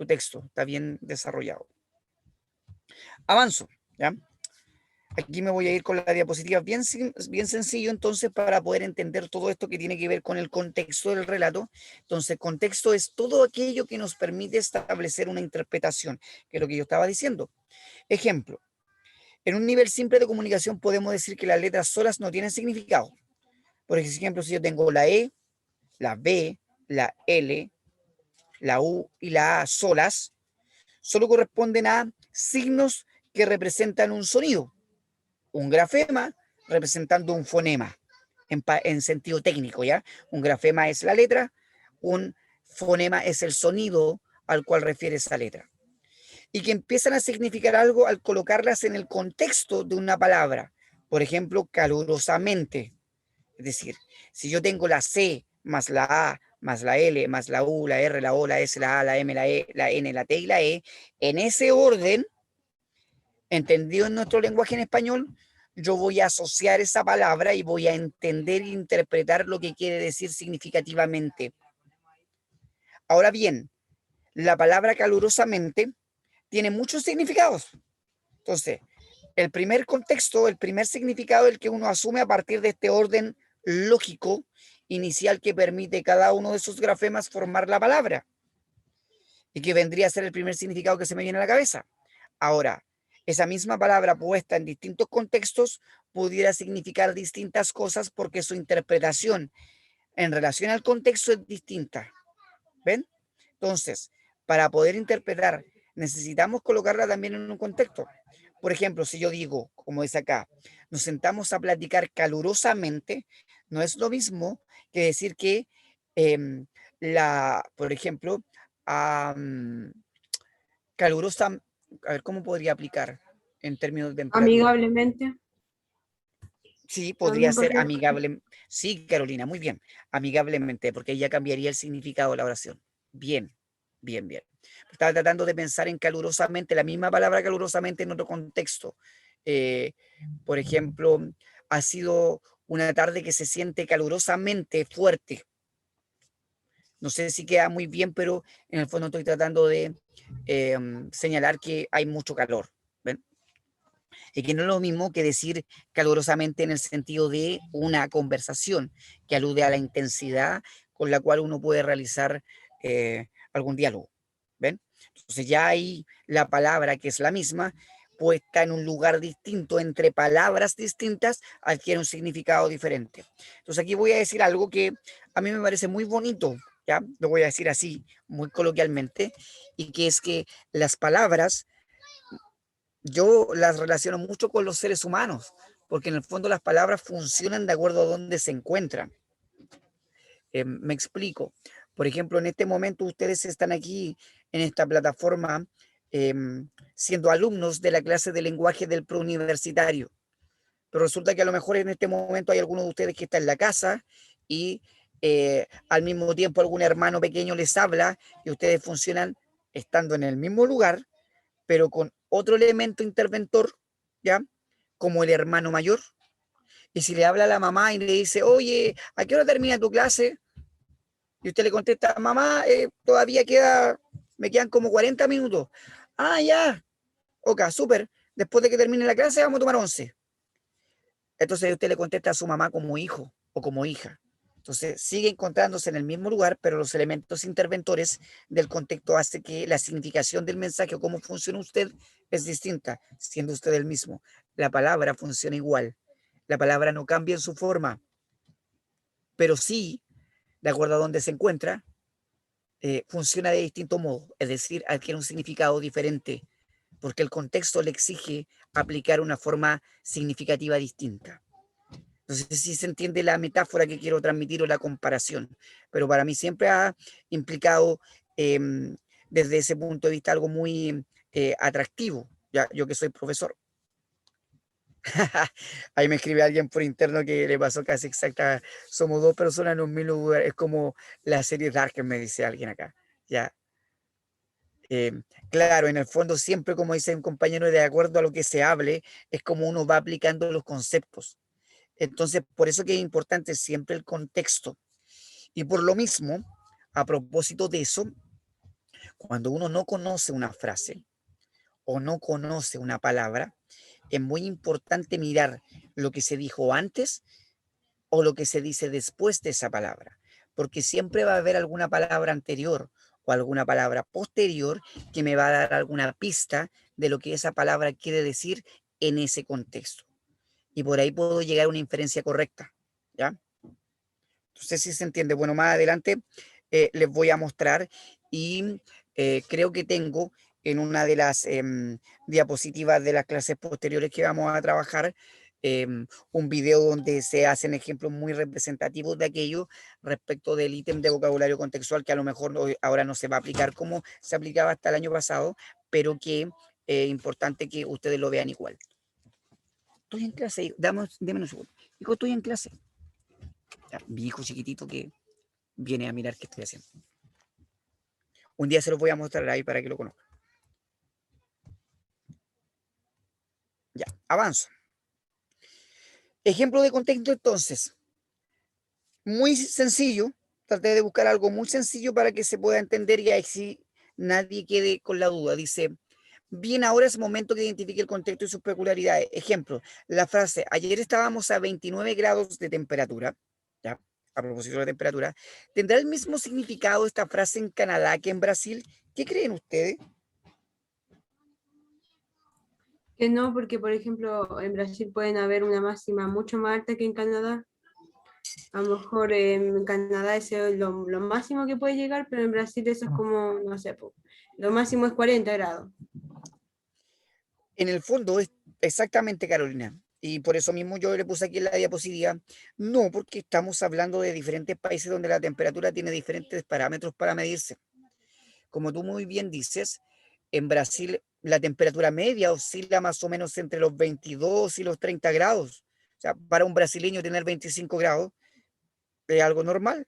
texto. Está bien desarrollado. Avanzo, ¿ya? Aquí me voy a ir con la diapositiva bien sencillo entonces para poder entender todo esto que tiene que ver con el contexto del relato. Entonces, contexto es todo aquello que nos permite establecer una interpretación, que es lo que yo estaba diciendo. Ejemplo, en un nivel simple de comunicación podemos decir que las letras solas no tienen significado. Por ejemplo, si yo tengo la E, la B, la L, la U y la A solas, solo corresponden a signos que representan un sonido. Un grafema representando un fonema en sentido técnico, ¿ya? Un grafema es la letra, un fonema es el sonido al cual refiere esa letra. Y que empiezan a significar algo al colocarlas en el contexto de una palabra. Por ejemplo, calurosamente. Es decir, si yo tengo la C más la A más la L más la U, la R, la O, la S, la A, la M, la E, la N, la T y la E, en ese orden, entendido en nuestro lenguaje en español, yo voy a asociar esa palabra y voy a entender e interpretar lo que quiere decir significativamente. Ahora bien, la palabra calurosamente tiene muchos significados. Entonces, el primer contexto, el primer significado, el que uno asume a partir de este orden lógico inicial que permite cada uno de esos grafemas formar la palabra y que vendría a ser el primer significado que se me viene a la cabeza. Ahora, esa misma palabra puesta en distintos contextos pudiera significar distintas cosas porque su interpretación en relación al contexto es distinta. ¿Ven? Entonces, para poder interpretar, necesitamos colocarla también en un contexto. Por ejemplo, si yo digo, como es acá, nos sentamos a platicar calurosamente, no es lo mismo que decir que por ejemplo, am, calurosa, a ver, ¿cómo podría aplicar en términos de temperatura? Amigablemente. Sí, podría También ser podría. amigable. Sí, Carolina, muy bien. Amigablemente, porque ahí ya cambiaría el significado de la oración. Bien, bien, bien. Estaba tratando de pensar en calurosamente, la misma palabra calurosamente en otro contexto. Eh, por ejemplo, ha sido una tarde que se siente calurosamente fuerte. No sé si queda muy bien, pero en el fondo estoy tratando de señalar que hay mucho calor. ¿Ven? Y que no es lo mismo que decir calurosamente en el sentido de una conversación que alude a la intensidad con la cual uno puede realizar algún diálogo. ¿Ven? Entonces ya hay la palabra que es la misma, puesta en un lugar distinto, entre palabras distintas, adquiere un significado diferente. Entonces aquí voy a decir algo que a mí me parece muy bonito, ¿ya? Lo voy a decir así, muy coloquialmente, y que es que las palabras yo las relaciono mucho con los seres humanos, porque en el fondo las palabras funcionan de acuerdo a dónde se encuentran. Me explico. Por ejemplo, en este momento ustedes están aquí en esta plataforma siendo alumnos de la clase de lenguaje del preuniversitario, pero resulta que a lo mejor en este momento hay alguno de ustedes que está en la casa y al mismo tiempo algún hermano pequeño les habla y ustedes funcionan estando en el mismo lugar, pero con otro elemento interventor, ¿ya? Como el hermano mayor. Y si le habla a la mamá y le dice, oye, ¿a qué hora termina tu clase? Y usted le contesta, mamá, todavía me quedan como 40 minutos. Ah, ya, ok, súper. Después de que termine la clase vamos a tomar 11. Entonces usted le contesta a su mamá como hijo o como hija. Entonces sigue encontrándose en el mismo lugar, pero los elementos interventores del contexto hace que la significación del mensaje o cómo funciona usted es distinta, siendo usted el mismo. La palabra funciona igual. La palabra no cambia en su forma, pero sí, de acuerdo a dónde se encuentra, funciona de distinto modo, es decir, adquiere un significado diferente, porque el contexto le exige aplicar una forma significativa distinta. No sé si se entiende la metáfora que quiero transmitir o la comparación, pero para mí siempre ha implicado desde ese punto de vista algo muy atractivo, ya, yo que soy profesor. Ahí me escribe alguien por interno que le pasó casi exacta, somos dos personas en un mismo lugar, es como la serie Dark, me dice alguien acá, ya. Claro, en el fondo siempre, como dice un compañero, de acuerdo a lo que se hable, es como uno va aplicando los conceptos. Entonces, por eso que es importante siempre el contexto. Y por lo mismo, a propósito de eso, cuando uno no conoce una frase o no conoce una palabra, es muy importante mirar lo que se dijo antes o lo que se dice después de esa palabra, porque siempre va a haber alguna palabra anterior o alguna palabra posterior que me va a dar alguna pista de lo que esa palabra quiere decir en ese contexto. Y por ahí puedo llegar a una inferencia correcta, ¿ya? No sé si se entiende. Bueno, más adelante les voy a mostrar y creo que tengo en una de las diapositivas de las clases posteriores que vamos a trabajar un video donde se hacen ejemplos muy representativos de aquello respecto del ítem de vocabulario contextual que a lo mejor ahora no se va a aplicar como se aplicaba hasta el año pasado, pero que es importante que ustedes lo vean igual. Estoy en clase, deme un segundo. Hijo, estoy en clase. Mi hijo chiquitito que viene a mirar qué estoy haciendo. Un día se los voy a mostrar ahí para que lo conozcan. Ya, avanzo. Ejemplo de contexto entonces. Muy sencillo. Traté de buscar algo muy sencillo para que se pueda entender y así nadie quede con la duda. Dice, bien, ahora es momento que identifique el contexto y sus peculiaridades. Ejemplo, la frase, ayer estábamos a 29 grados de temperatura. ¿Ya? A propósito de la temperatura, ¿tendrá el mismo significado esta frase en Canadá que en Brasil? ¿Qué creen ustedes? Que no, porque por ejemplo en Brasil pueden haber una máxima mucho más alta que en Canadá. A lo mejor en Canadá eso es lo máximo que puede llegar, pero en Brasil eso es como, no sé, lo máximo es 40 grados. En el fondo es exactamente, Carolina. Y por eso mismo yo le puse aquí en la diapositiva, no, porque estamos hablando de diferentes países donde la temperatura tiene diferentes parámetros para medirse. Como tú muy bien dices, en Brasil la temperatura media oscila más o menos entre los 22 y los 30 grados. O sea, para un brasileño tener 25 grados es algo normal,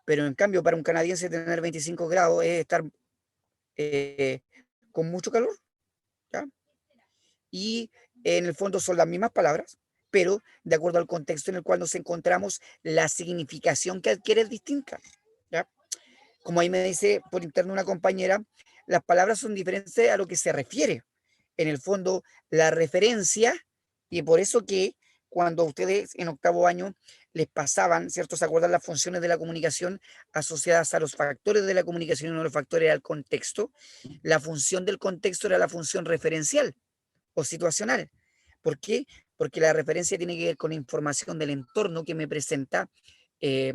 pero en cambio para un canadiense tener 25 grados es estar eh, con mucho calor, ¿ya? Y en el fondo son las mismas palabras, pero de acuerdo al contexto en el cual nos encontramos, la significación que adquiere es distinta, ¿ya? Como ahí me dice por interno una compañera, las palabras son diferentes a lo que se refiere. En el fondo, la referencia, y por eso que cuando ustedes en octavo año les pasaban, ¿cierto? ¿Se acuerdan las funciones de la comunicación asociadas a los factores de la comunicación y uno de los factores al contexto? La función del contexto era la función referencial o situacional. ¿Por qué? Porque la referencia tiene que ver con información del entorno que me presenta eh,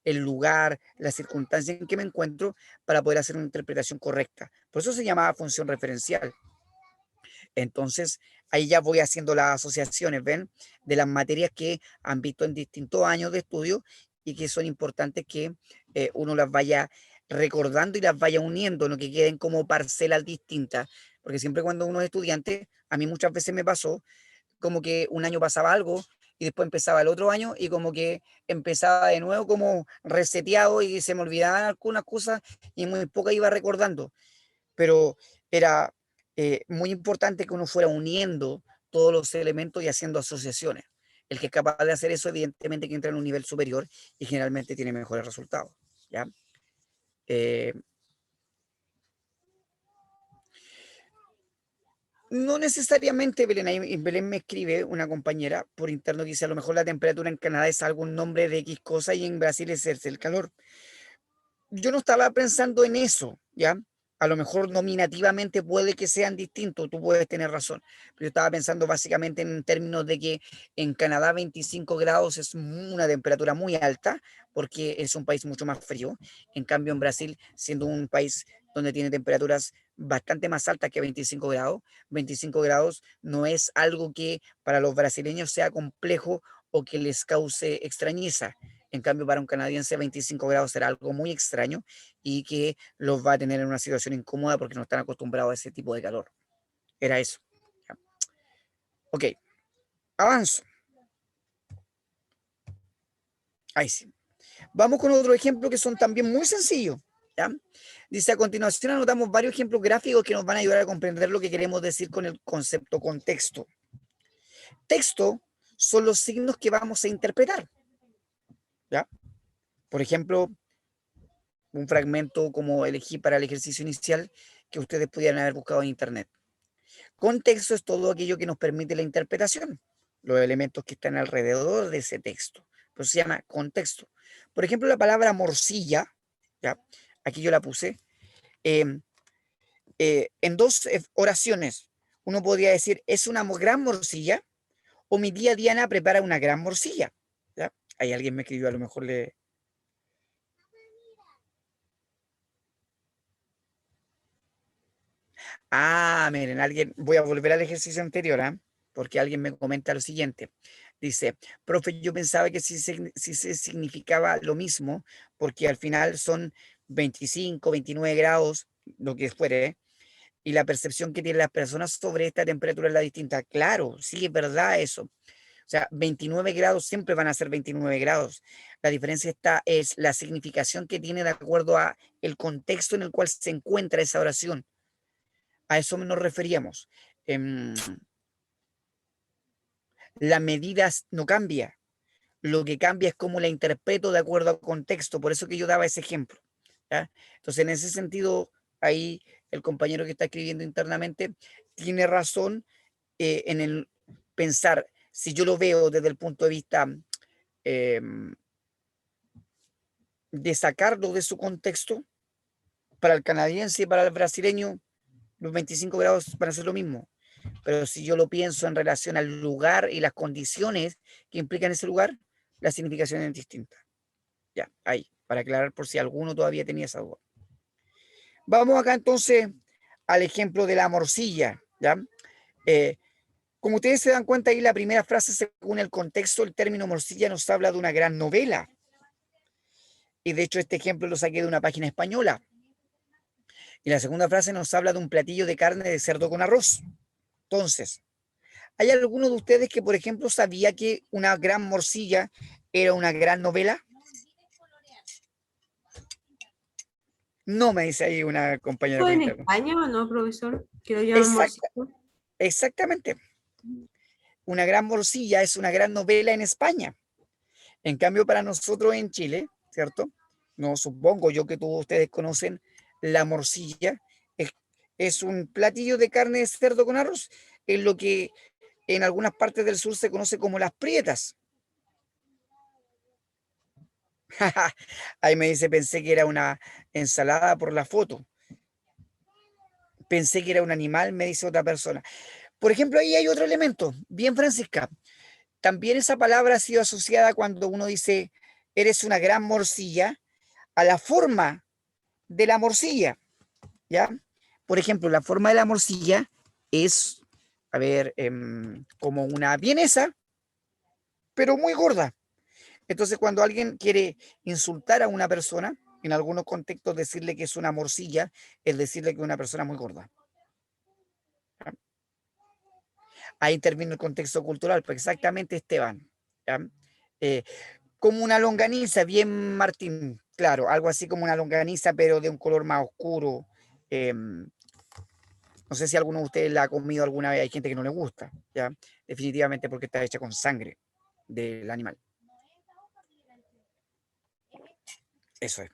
el lugar, la circunstancia en que me encuentro para poder hacer una interpretación correcta. Por eso se llamaba función referencial. Entonces, ahí ya voy haciendo las asociaciones, ¿ven? De las materias que han visto en distintos años de estudio y que son importantes que uno las vaya recordando y las vaya uniendo, no que queden como parcelas distintas. Porque siempre cuando uno es estudiante, a mí muchas veces me pasó como que un año pasaba algo y después empezaba el otro año y como que empezaba de nuevo como reseteado y se me olvidaban algunas cosas y muy poca iba recordando. Pero era muy importante que uno fuera uniendo todos los elementos y haciendo asociaciones. El que es capaz de hacer eso, evidentemente, que entra en un nivel superior y generalmente tiene mejores resultados. ¿Ya? Eh, no necesariamente, Belén, ahí Belén me escribe una compañera por interno que dice, a lo mejor la temperatura en Canadá es algún nombre de X cosa y en Brasil es el calor. Yo no estaba pensando en eso, ¿ya? A lo mejor nominativamente puede que sean distintos, tú puedes tener razón, pero yo estaba pensando básicamente en términos de que en Canadá 25 grados es una temperatura muy alta porque es un país mucho más frío. En cambio, en Brasil, siendo un país donde tiene temperaturas bastante más altas que 25 grados, 25 grados no es algo que para los brasileños sea complejo o que les cause extrañeza. En cambio, para un canadiense 25 grados será algo muy extraño y que los va a tener en una situación incómoda porque no están acostumbrados a ese tipo de calor. Era eso. ¿Ya? Ok, avanzo. Ahí sí. Vamos con otro ejemplo que son también muy sencillos. ¿Ya? Dice, a continuación anotamos varios ejemplos gráficos que nos van a ayudar a comprender lo que queremos decir con el concepto contexto. Texto son los signos que vamos a interpretar. ¿Ya? Por ejemplo, un fragmento como elegí para el ejercicio inicial que ustedes pudieran haber buscado en internet. Contexto es todo aquello que nos permite la interpretación, los elementos que están alrededor de ese texto. Por eso se llama contexto. Por ejemplo, la palabra morcilla, ¿ya? Aquí yo la puse, eh, en dos oraciones. Uno podría decir, es una gran morcilla, o mi tía Diana prepara una gran morcilla. ¿Ya? Ahí alguien me escribió, a lo mejor le... Ah, miren, alguien, voy a volver al ejercicio anterior, ¿eh? Porque alguien me comenta lo siguiente. Dice, profe, yo pensaba que sí se significaba lo mismo, porque al final son 25, 29 grados, lo que fuere, ¿eh? Y la percepción que tienen las personas sobre esta temperatura es la distinta. Claro, sí, es verdad eso. O sea, 29 grados siempre van a ser 29 grados. La diferencia está es la significación que tiene de acuerdo a el contexto en el cual se encuentra esa oración. A eso nos referíamos. La medida no cambia. Lo que cambia es cómo la interpreto de acuerdo al contexto. Por eso que yo daba ese ejemplo. ¿Ya? Entonces, en ese sentido, ahí el compañero que está escribiendo internamente tiene razón en el pensar, si yo lo veo desde el punto de vista eh, de sacarlo de su contexto, para el canadiense y para el brasileño, los 25 grados van a ser lo mismo. Pero si yo lo pienso en relación al lugar y las condiciones que implican ese lugar, la significación es distinta. Ya, ahí, para aclarar por si alguno todavía tenía esa duda. Vamos acá entonces al ejemplo de la morcilla, ¿ya? Como ustedes se dan cuenta ahí, la primera frase, según el contexto, el término morcilla nos habla de una gran novela. Y de hecho este ejemplo lo saqué de una página española. Y la segunda frase nos habla de un platillo de carne de cerdo con arroz. Entonces, ¿hay alguno de ustedes que, por ejemplo, sabía que una gran morcilla era una gran novela? No, me dice ahí una compañera ¿Todo por en interno. España o no, profesor? Que lo llaman Exacta, morcilla. exactamente. Una gran morcilla es una gran novela en España. En cambio, para nosotros en Chile, ¿cierto? No supongo yo que todos ustedes conocen la morcilla. Es, es un platillo de carne de cerdo con arroz. Es lo que en algunas partes del sur se conoce como las prietas. Ahí me dice, pensé que era una ensalada por la foto. Pensé que era un animal, me dice otra persona. Por ejemplo, ahí hay otro elemento. Bien, Francisca. También esa palabra ha sido asociada cuando uno dice, eres una gran morcilla, a la forma de la morcilla, ¿ya? Por ejemplo, la forma de la morcilla es, a ver, como una vienesa, pero muy gorda. Entonces, cuando alguien quiere insultar a una persona, en algunos contextos decirle que es una morcilla, es decirle que es una persona muy gorda. ¿Ya? Ahí interviene el contexto cultural, pues exactamente, Esteban. ¿Ya? Eh, como una longaniza, bien Martín, claro, algo así como una longaniza, pero de un color más oscuro. No sé si alguno de ustedes la ha comido alguna vez, hay gente que no le gusta, ¿ya? Definitivamente porque está hecha con sangre del animal. Eso es,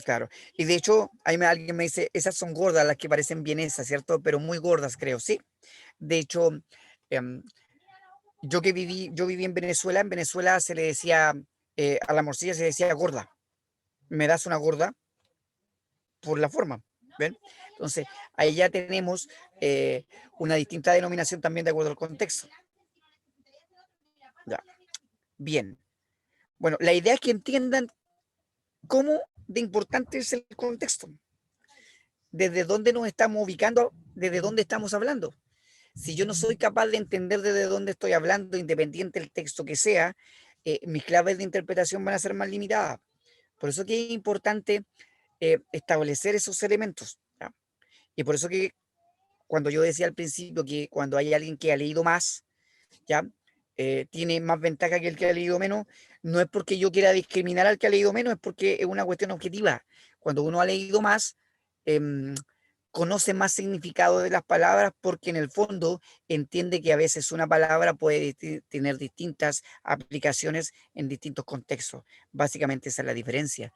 claro. Y de hecho, alguien me dice, esas son gordas, las que parecen vienesas, ¿cierto? Pero muy gordas, creo, sí. De hecho, em, yo viví en Venezuela se le decía, a la morcilla se le decía gorda. ¿Me das una gorda? Por la forma, ¿ven? Entonces, ahí ya tenemos una distinta denominación también de acuerdo al contexto. Ya, bien. Bueno, la idea es que entiendan cómo de importante es el contexto, desde dónde nos estamos ubicando, desde dónde estamos hablando. Si yo no soy capaz de entender desde dónde estoy hablando, independiente del texto que sea, mis claves de interpretación van a ser más limitadas. Por eso que es importante establecer esos elementos, ¿ya? Y por eso que cuando yo decía al principio que cuando hay alguien que ha leído más, ¿ya? Tiene más ventaja que el que ha leído menos, no es porque yo quiera discriminar al que ha leído menos, es porque es una cuestión objetiva. Cuando uno ha leído más, em, conoce más significado de las palabras porque en el fondo entiende que a veces una palabra puede tener distintas aplicaciones en distintos contextos. Básicamente esa es la diferencia,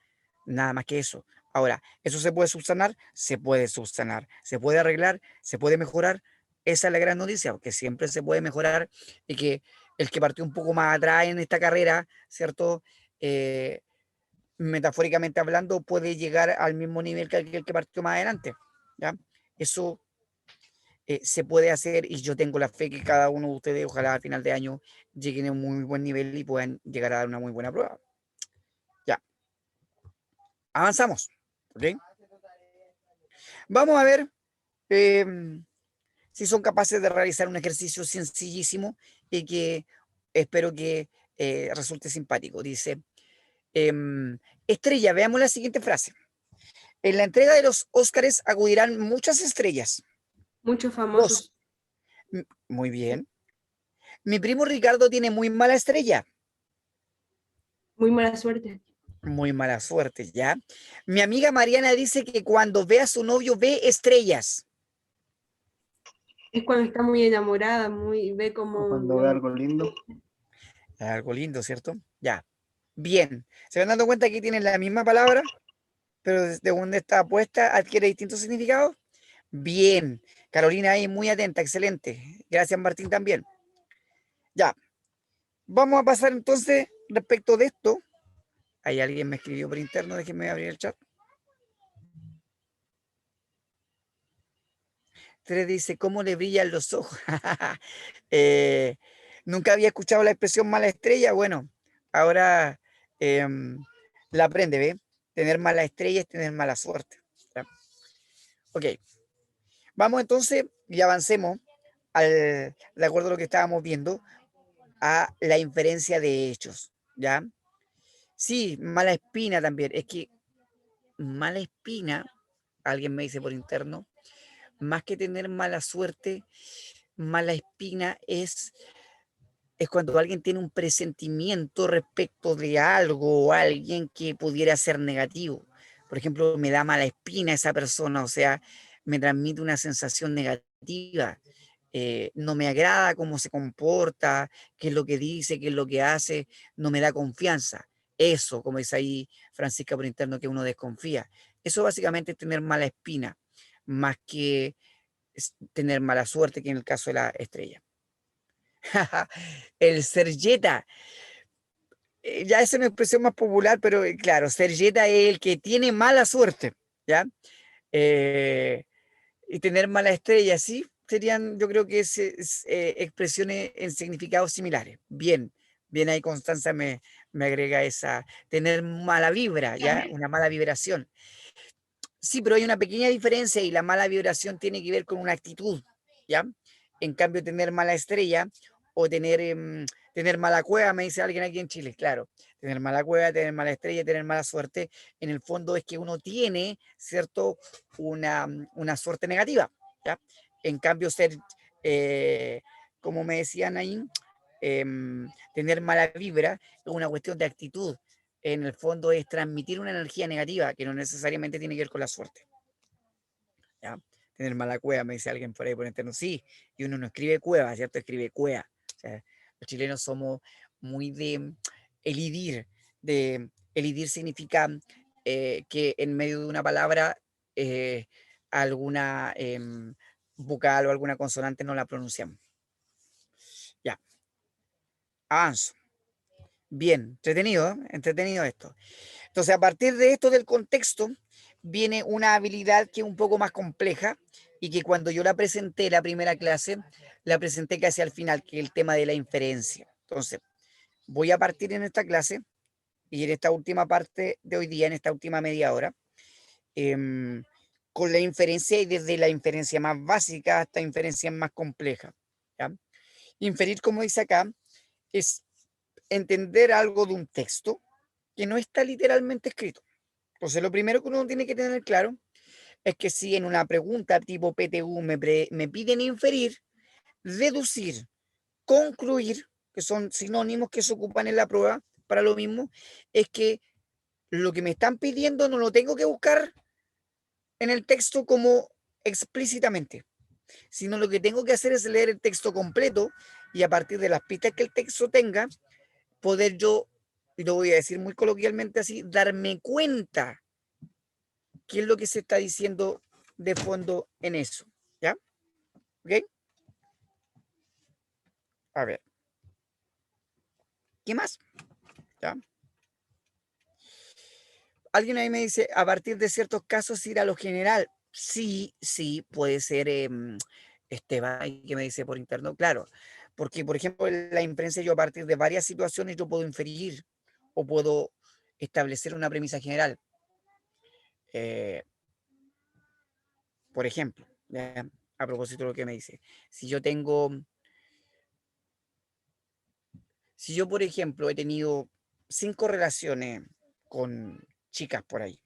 nada más que eso. Ahora, ¿eso se puede subsanar? Se puede subsanar. ¿Se puede arreglar? ¿Se puede mejorar? Esa es la gran noticia, porque siempre se puede mejorar y que el que partió un poco más atrás en esta carrera, ¿cierto? Metafóricamente hablando, puede llegar al mismo nivel que el que partió más adelante, ¿ya? Eso se puede hacer y yo tengo la fe que cada uno de ustedes, ojalá al final de año, lleguen a un muy buen nivel y puedan llegar a dar una muy buena prueba. Ya, avanzamos, ¿ok? Vamos a ver si son capaces de realizar un ejercicio sencillísimo y que espero que resulte simpático. Dice, estrella, veamos la siguiente frase. En la entrega de los Óscares acudirán muchas estrellas. Muchos Dos. famosos. Muy bien. Mi primo Ricardo tiene muy mala estrella. Muy mala suerte. Muy mala suerte, ¿ya? Mi amiga Mariana dice que cuando ve a su novio ve estrellas. Es cuando está muy enamorada, ve O como cuando ve algo lindo. Algo lindo, ¿cierto? Ya. Bien. ¿Se van dando cuenta que tienen la misma palabra, pero desde donde está puesta adquiere distintos significados? Bien. Carolina ahí muy atenta, excelente. Gracias, Martín, también. Ya. Vamos a pasar entonces respecto de esto. Ahí alguien me escribió por interno, déjenme abrir el chat. 3 dice, ¿cómo le brillan los ojos? Nunca había escuchado la expresión mala estrella. Bueno, ahora la aprende, ¿ve? Tener mala estrella es tener mala suerte. ¿Ya? Ok, Vamos entonces y avancemos, de acuerdo a lo que estábamos viendo, a la inferencia de hechos, ¿ya? Sí, mala espina también. Es que mala espina, alguien me dice por interno, más que tener mala suerte, mala espina es cuando alguien tiene un presentimiento respecto de algo o alguien que pudiera ser negativo. Por ejemplo, me da mala espina esa persona, o sea, me transmite una sensación negativa. No me agrada cómo se comporta, qué es lo que dice, qué es lo que hace, no me da confianza. Eso, como dice ahí Francisca por interno, que uno desconfía. Eso básicamente es tener mala espina, más que tener mala suerte, que en el caso de la estrella. El serlleta, ya es una expresión más popular, pero claro, serlleta es el que tiene mala suerte, ¿ya? Y tener mala estrella, sí, serían, yo creo que expresiones en significados similares. Bien, bien ahí Constanza me agrega esa, tener mala vibra, ¿ya? Una mala vibración. Sí, pero hay una pequeña diferencia y la mala vibración tiene que ver con una actitud, ¿ya? En cambio, tener mala estrella o tener mala cueva, me dice alguien aquí en Chile, claro. Tener mala cueva, tener mala estrella, tener mala suerte, en el fondo es que uno tiene, ¿cierto? Una suerte negativa, ¿ya? En cambio, eh, como me decían ahí, tener mala vibra es una cuestión de actitud, en el fondo es transmitir una energía negativa que no necesariamente tiene que ver con la suerte. ¿Ya? Tener mala cueva, me dice alguien por ahí por interno. Sí, y uno no escribe cueva, ¿cierto? Escribe cuea. O sea, los chilenos somos muy de elidir. Elidir significa que en medio de una palabra alguna vocal o alguna consonante no la pronunciamos. Ya, avanzo. Bien, entretenido, ¿eh? Entretenido esto. Entonces, a partir de esto del contexto, viene una habilidad que es un poco más compleja y que cuando yo la presenté la primera clase, la presenté casi al final, que es el tema de la inferencia. Entonces, voy a partir en esta clase y en esta última parte de hoy día, en esta última media hora, em, con la inferencia y desde la inferencia más básica hasta inferencias más complejas. ¿Ya? Inferir, como dice acá, es entender algo de un texto que no está literalmente escrito. Entonces, lo primero que uno tiene que tener claro es que si en una pregunta tipo PTU me piden inferir, deducir, concluir, que son sinónimos que se ocupan en la prueba para lo mismo, es que lo que me están pidiendo no lo tengo que buscar en el texto como explícitamente, sino lo que tengo que hacer es leer el texto completo y a partir de las pistas que el texto tenga, poder yo, y lo voy a decir muy coloquialmente así, darme cuenta qué es lo que se está diciendo de fondo en eso. ¿Ya? ¿Ok? A ver. ¿Qué más? ¿Ya? Alguien ahí me dice, a partir de ciertos casos ir a lo general. Sí, sí, puede ser Esteban, que me dice por interno, claro. Porque, por ejemplo, en la inferencia yo a partir de varias situaciones yo puedo inferir o puedo establecer una premisa general. Eh, por ejemplo, ¿ya? A propósito de lo que me dice, si yo, por ejemplo, he tenido 5 relaciones con chicas por ahí,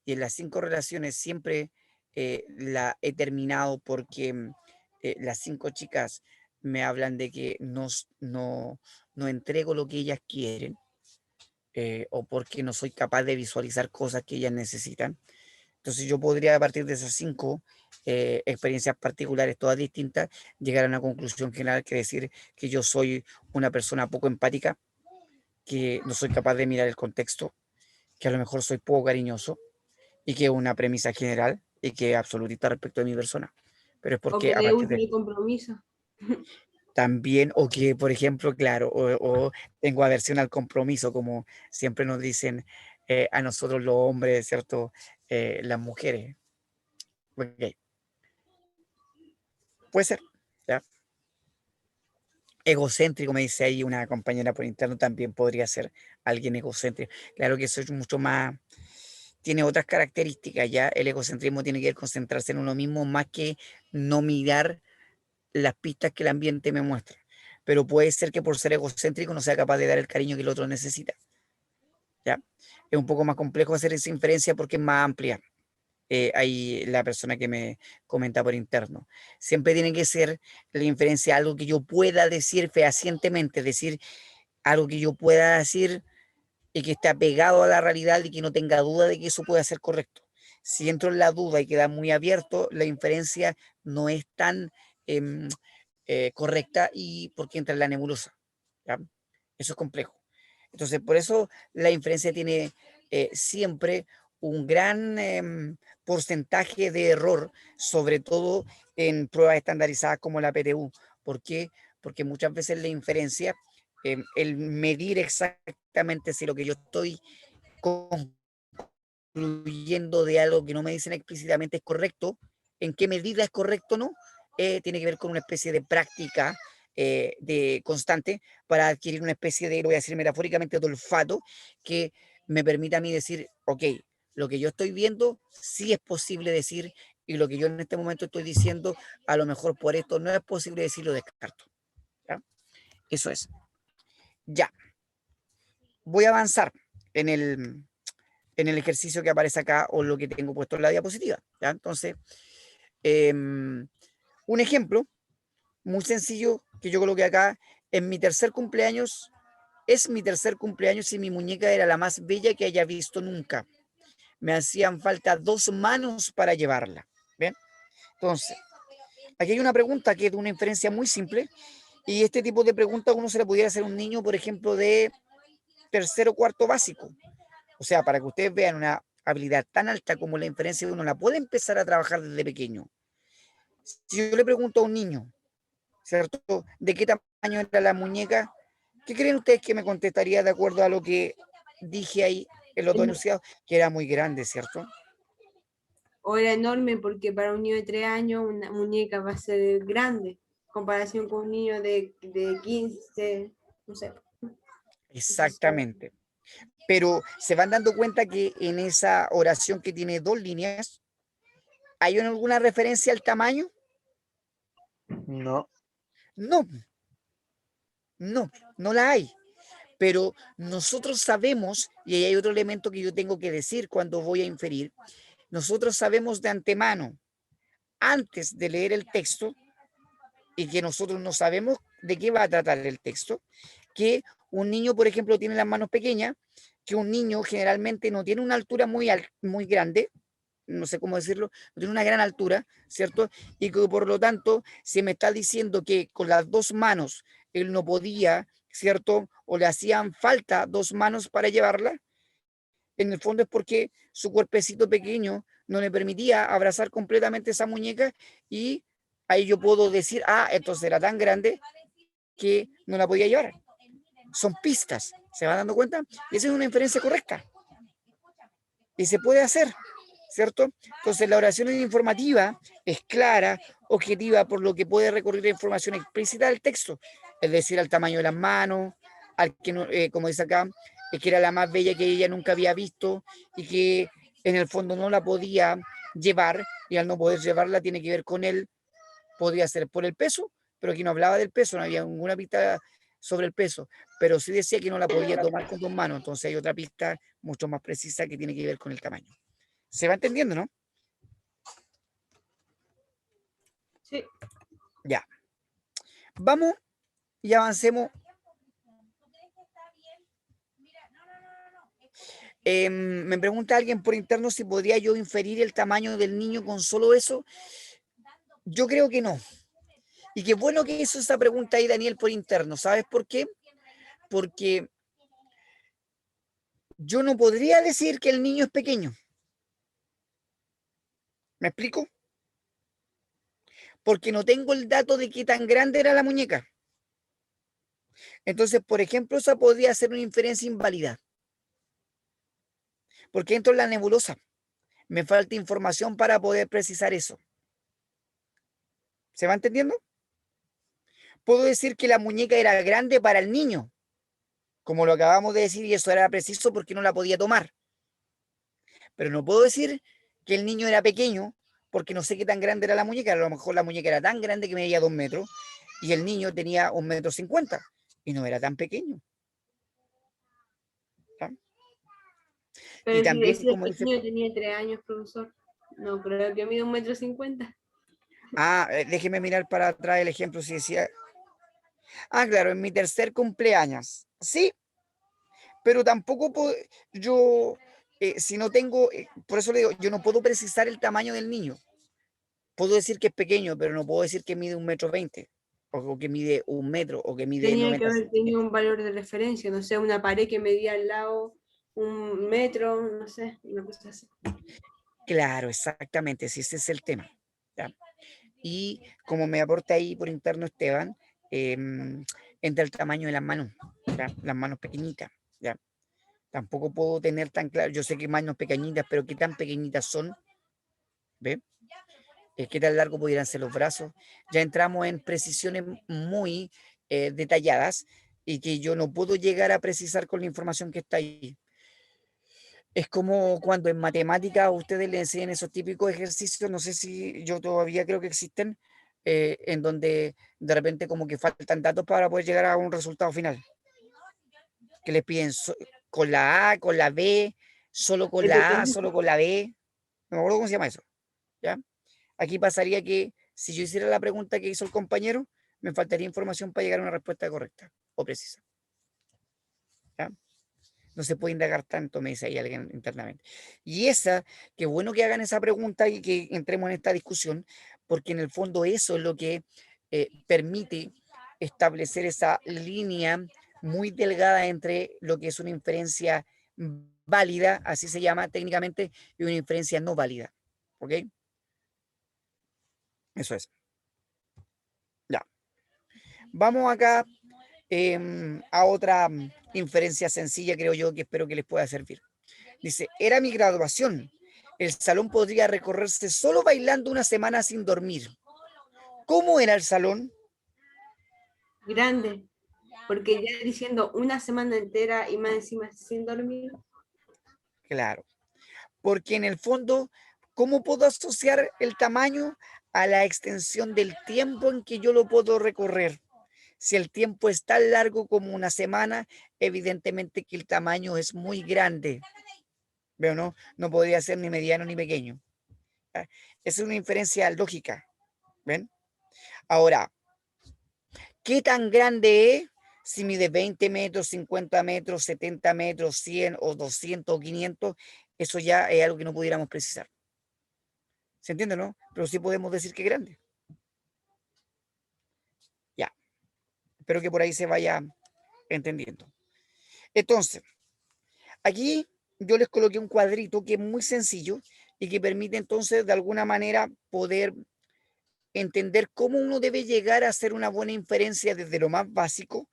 y en las 5 relaciones siempre la he terminado porque las 5 chicas me hablan de que no entrego lo que ellas quieren, o porque no soy capaz de visualizar cosas que ellas necesitan. Entonces yo podría, a partir de esas 5 experiencias particulares, todas distintas, llegar a una conclusión general, que decir que yo soy una persona poco empática, que no soy capaz de mirar el contexto, que a lo mejor soy poco cariñoso y que es una premisa general y que es absolutista respecto de mi persona. Pero es O porque que a le partir gusta de el compromiso. también, o que, por ejemplo, claro, o tengo aversión al compromiso, como siempre nos dicen a nosotros los hombres, ¿cierto? Las mujeres. Ok, puede ser, ¿ya? Egocéntrico, me dice ahí una compañera por interno, también podría ser alguien egocéntrico. Claro que eso es mucho más, tiene otras características, ya el egocentrismo tiene que ver con centrarse en uno mismo más que no mirar las pistas que el ambiente me muestra. Pero puede ser que por ser egocéntrico no sea capaz de dar el cariño que el otro necesita. ¿Ya? Es un poco más complejo hacer esa inferencia porque es más amplia. Ahí la persona que me comenta por interno. Siempre tiene que ser la inferencia algo que yo pueda decir fehacientemente, es decir, algo que yo pueda decir y que esté apegado a la realidad y que no tenga duda de que eso pueda ser correcto. Si entro en la duda y queda muy abierto, la inferencia no es tan correcta y porque entra en la nebulosa. ¿Ya? Eso es complejo. Entonces, por eso la inferencia tiene siempre un gran porcentaje de error, sobre todo en pruebas estandarizadas como la PTU. ¿Por qué? Porque muchas veces la inferencia, el medir exactamente si lo que yo estoy concluyendo de algo que no me dicen explícitamente es correcto, en qué medida es correcto o no, tiene que ver con una especie de práctica de constante para adquirir una especie de, lo voy a decir metafóricamente, de olfato que me permita a mí decir, ok, lo que yo estoy viendo sí es posible decir y lo que yo en este momento estoy diciendo, a lo mejor por esto no es posible decir, lo descarto. ¿Ya? Eso es. Ya. Voy a avanzar en el ejercicio que aparece acá o lo que tengo puesto en la diapositiva. ¿Ya? Entonces, un ejemplo muy sencillo que yo coloqué acá, en mi tercer cumpleaños, es mi tercer cumpleaños y mi muñeca era la más bella que haya visto nunca. Me hacían falta 2 manos para llevarla. ¿Bien? Entonces, aquí hay una pregunta que es de una inferencia muy simple y este tipo de preguntas uno se le pudiera hacer a un niño, por ejemplo, de tercero o cuarto básico. O sea, para que ustedes vean una habilidad tan alta como la inferencia, uno la puede empezar a trabajar desde pequeño. Si yo le pregunto a un niño, ¿cierto? ¿De qué tamaño era la muñeca? ¿Qué creen ustedes que me contestaría de acuerdo a lo que dije ahí en los dos enunciados? Que era muy grande, ¿cierto? O era enorme porque para un niño de 3 años una muñeca va a ser grande, en comparación con un niño de 15, no sé. Exactamente. Pero se van dando cuenta que en esa oración que tiene 2 líneas, ¿hay alguna referencia al tamaño? No. No, no la hay. Pero nosotros sabemos, y ahí hay otro elemento que yo tengo que decir cuando voy a inferir, nosotros sabemos de antemano, antes de leer el texto, y que nosotros no sabemos de qué va a tratar el texto, que un niño, por ejemplo, tiene las manos pequeñas, que un niño generalmente no tiene una altura muy grande, no sé cómo decirlo, no tiene una gran altura, ¿cierto? Y que por lo tanto se me está diciendo que con las 2 manos él no podía, ¿cierto? O le hacían falta 2 manos para llevarla. En el fondo es porque su cuerpecito pequeño no le permitía abrazar completamente esa muñeca y ahí yo puedo decir, ah, entonces era tan grande que no la podía llevar. Son pistas, ¿se van dando cuenta? Y esa es una inferencia correcta. Y se puede hacer, ¿cierto? Entonces la oración informativa es clara, objetiva, por lo que puede recurrir a información explícita del texto, es decir, al tamaño de las manos, al que, como dice acá, que era la más bella que ella nunca había visto y que en el fondo no la podía llevar, y al no poder llevarla tiene que ver con él, podría ser por el peso, pero aquí no hablaba del peso, no había ninguna pista sobre el peso, pero sí decía que no la podía tomar con 2 manos, entonces hay otra pista mucho más precisa que tiene que ver con el tamaño. ¿Se va entendiendo, no? Sí. Ya. Vamos y avancemos. Me pregunta alguien por interno si podría yo inferir el tamaño del niño con solo eso. Yo creo que no. Y qué bueno que hizo esa pregunta ahí Daniel por interno. ¿Sabes por qué? Porque yo no podría decir que el niño es pequeño. ¿Me explico? Porque no tengo el dato de qué tan grande era la muñeca. Entonces, por ejemplo, esa podría ser una inferencia inválida. Porque entro en la nebulosa. Me falta información para poder precisar eso. ¿Se va entendiendo? Puedo decir que la muñeca era grande para el niño, como lo acabamos de decir, y eso era preciso porque no la podía tomar. pero no puedo decir que el niño era pequeño porque no sé qué tan grande era la muñeca. A lo mejor la muñeca era tan grande que medía 2 metros y el niño tenía 1,50 m y no era tan pequeño. ¿Ya? Pero Y si también, decía como que el dice, niño tenía 3 años, profesor, no creo que mide 1,50 m. déjeme mirar para atrás el ejemplo si decía, claro, en mi tercer cumpleaños. Sí, pero tampoco puedo, yo, si no tengo, por eso le digo, yo no puedo precisar el tamaño del niño. Puedo decir que es pequeño, pero no puedo decir que mide 1,20 m, o que mide 1 metro, o que mide Tenía que 90 haber tenido centímetros. un valor de referencia, no sé, una pared que medía al lado 1 metro, no sé, una cosa así. Claro, exactamente, si ese es el tema. ¿Ya? Y como me aporta ahí por interno Esteban, entra el tamaño de las manos, ¿ya? Las manos pequeñitas. ¿Ya? Tampoco puedo tener tan claro, yo sé que manos pequeñitas, pero qué tan pequeñitas son, ¿ve? Qué tan largo pudieran ser los brazos. Ya entramos en precisiones muy detalladas y que yo no puedo llegar a precisar con la información que está ahí. Es como cuando en matemática a ustedes les enseñan esos típicos ejercicios, no sé si yo todavía creo que existen, en donde de repente como que faltan datos para poder llegar a un resultado final. Que les piden con la A, con la B, solo con la A, solo con la B. No me acuerdo cómo se llama eso. ¿Ya? Aquí pasaría que si yo hiciera la pregunta que hizo el compañero, me faltaría información para llegar a una respuesta correcta o precisa. ¿Ya? No se puede indagar tanto, me dice ahí alguien internamente. Y qué bueno que hagan esa pregunta y que entremos en esta discusión, porque en el fondo eso es lo que permite establecer esa línea muy delgada entre lo que es una inferencia válida, así se llama técnicamente, y una inferencia no válida. ¿Ok? Eso es. Ya. Vamos acá a otra inferencia sencilla, creo yo, que espero que les pueda servir. Dice, era mi graduación. El salón podría recorrerse solo bailando una semana sin dormir. ¿Cómo era el salón? Grande, porque ya diciendo una semana entera y más encima sin dormir. Claro, porque en el fondo, ¿cómo puedo asociar el tamaño a la extensión del tiempo en que yo lo puedo recorrer? Si el tiempo es tan largo como una semana, evidentemente que el tamaño es muy grande. ¿Veo no? No podría ser ni mediano ni pequeño. ¿Ya? Es una inferencia lógica. ¿Ven? Ahora, ¿qué tan grande es? Si mide 20 metros, 50 metros, 70 metros, 100 o 200 o 500, eso ya es algo que no pudiéramos precisar. ¿Se entiende, no? Pero sí podemos decir que es grande. Ya, espero que por ahí se vaya entendiendo. Entonces, aquí yo les coloqué un cuadrito que es muy sencillo y que permite entonces de alguna manera poder entender cómo uno debe llegar a hacer una buena inferencia desde lo más básico,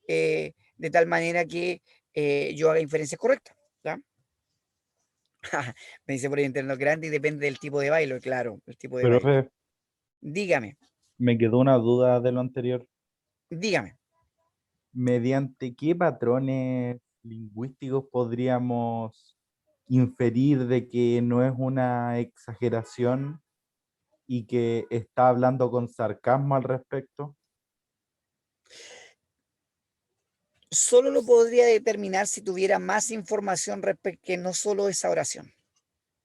de tal manera que yo haga inferencias correctas. ¿Ya? Me dice por ahí interno grande y depende del tipo de baile, claro, el tipo de baile. Profe, Dígame, me quedó una duda de lo anterior. dígame. ¿Mediante qué patrones lingüísticos podríamos inferir de que no es una exageración y que está hablando con sarcasmo al respecto? Solo lo podría determinar si tuviera más información respecto que no solo esa oración.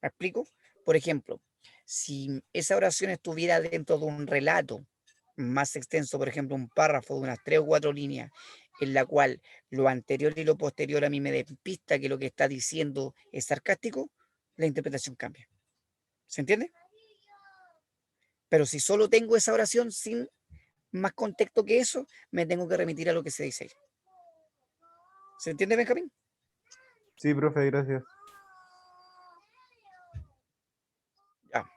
¿Me explico? Por ejemplo, si esa oración estuviera dentro de un relato más extenso, por ejemplo, un párrafo de unas 3 o 4 líneas, en la cual lo anterior y lo posterior a mí me den pista que lo que está diciendo es sarcástico, la interpretación cambia. ¿Se entiende? Pero si solo tengo esa oración sin más contexto que eso, me tengo que remitir a lo que se dice ahí. ¿Se entiende, Benjamín? Sí, profe, gracias. Ya.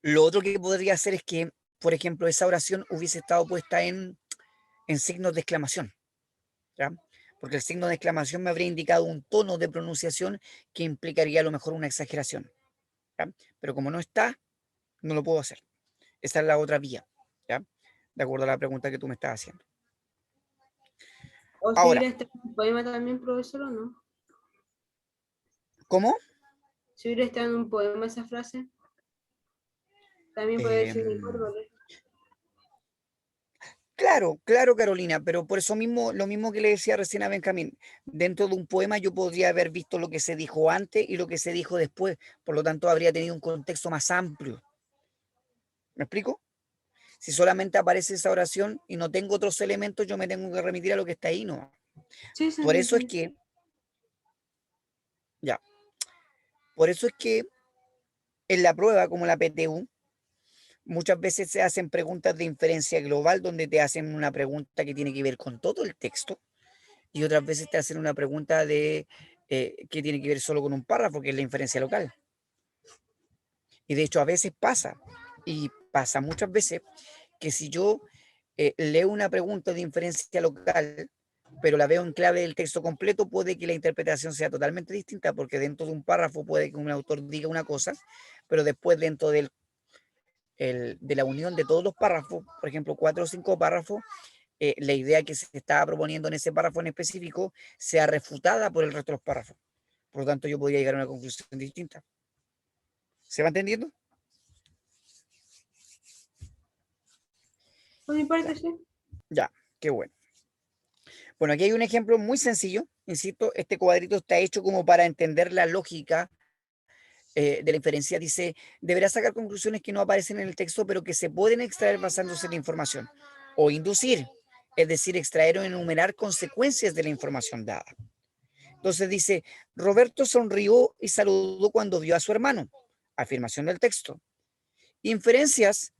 Lo otro que podría hacer es que, por ejemplo, esa oración hubiese estado puesta en signos de exclamación, ¿ya? Porque el signo de exclamación me habría indicado un tono de pronunciación que implicaría a lo mejor una exageración, ¿ya? Pero como no está, no lo puedo hacer. Esa es la otra vía, ¿ya? De acuerdo a la pregunta que tú me estás haciendo. O Ahora, seguir este poema también, profesor, ¿o no? ¿Cómo? Si hubiera estado en un poema esa frase, también puede decir Em, hipérbole. Claro, claro, Carolina, pero por eso mismo, lo mismo que le decía recién a Benjamín, dentro de un poema yo podría haber visto lo que se dijo antes y lo que se dijo después, por lo tanto habría tenido un contexto más amplio. ¿Me explico? Si solamente aparece esa oración y no tengo otros elementos, yo me tengo que remitir a lo que está ahí, ¿no? Sí, sí, Por sí, eso es sí. que, ya, por eso es que en la prueba, como la PTU, muchas veces se hacen preguntas de inferencia global donde te hacen una pregunta que tiene que ver con todo el texto y otras veces te hacen una pregunta de que tiene que ver solo con un párrafo, que es la inferencia local. Y de hecho a veces pasa, y pasa muchas veces, que si yo leo una pregunta de inferencia local, pero la veo en clave del texto completo, puede que la interpretación sea totalmente distinta, porque dentro de un párrafo puede que un autor diga una cosa, pero después dentro de la unión de todos los párrafos, por ejemplo, 4 o 5 párrafos, la idea que se estaba proponiendo en ese párrafo en específico sea refutada por el resto de los párrafos. Por lo tanto, yo podría llegar a una conclusión distinta. ¿Se va entendiendo? Por mi parte, Ya, sí. ya, qué bueno. Bueno, aquí hay un ejemplo muy sencillo. Insisto, este cuadrito está hecho como para entender la lógica de la inferencia. Dice, deberá sacar conclusiones que no aparecen en el texto, pero que se pueden extraer basándose en la información. O inducir, es decir, extraer o enumerar consecuencias de la información dada. Entonces dice, Roberto sonrió y saludó cuando vio a su hermano. Afirmación del texto. Inferencias,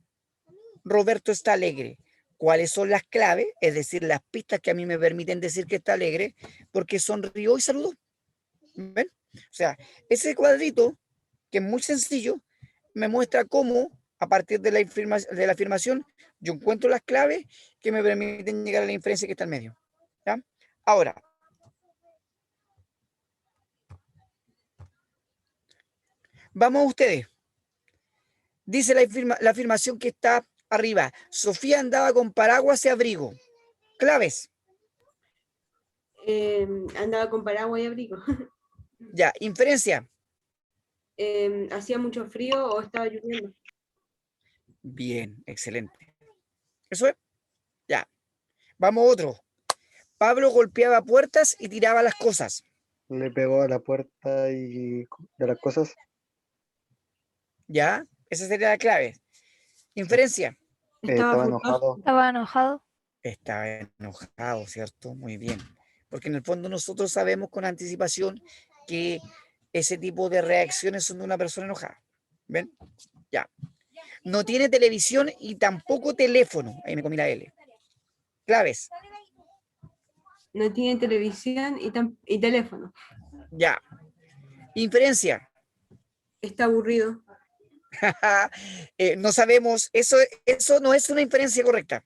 Roberto está alegre. ¿Cuáles son las claves? Es decir, las pistas que a mí me permiten decir que está alegre, porque sonrió y saludó. ¿Ven? O sea, ese cuadrito, que es muy sencillo, me muestra cómo, a partir de la afirmación, yo encuentro las claves que me permiten llegar a la inferencia que está en medio. ¿Ya? Ahora, vamos a ustedes. Dice la afirmación que está arriba. Sofía andaba con paraguas y abrigo. Claves. Andaba con paraguas y abrigo. Ya, inferencia. Hacía mucho frío o estaba lloviendo. Bien, excelente. Eso es. Ya. Vamos a otro. Pablo golpeaba puertas y tiraba las cosas. Le pegó a la puerta y de las cosas. Ya, esa sería la clave. Sí. Inferencia. Estaba Estaba furioso. enojado. Estaba enojado. Estaba enojado, ¿cierto? Muy bien. Porque en el fondo nosotros sabemos con anticipación que ese tipo de reacciones son de una persona enojada. ¿Ven? Ya. No tiene televisión y tampoco teléfono. Ahí me comí la L. Claves. No tiene televisión y teléfono. Ya. Inferencia. Está aburrido. No sabemos. Eso no es una inferencia correcta.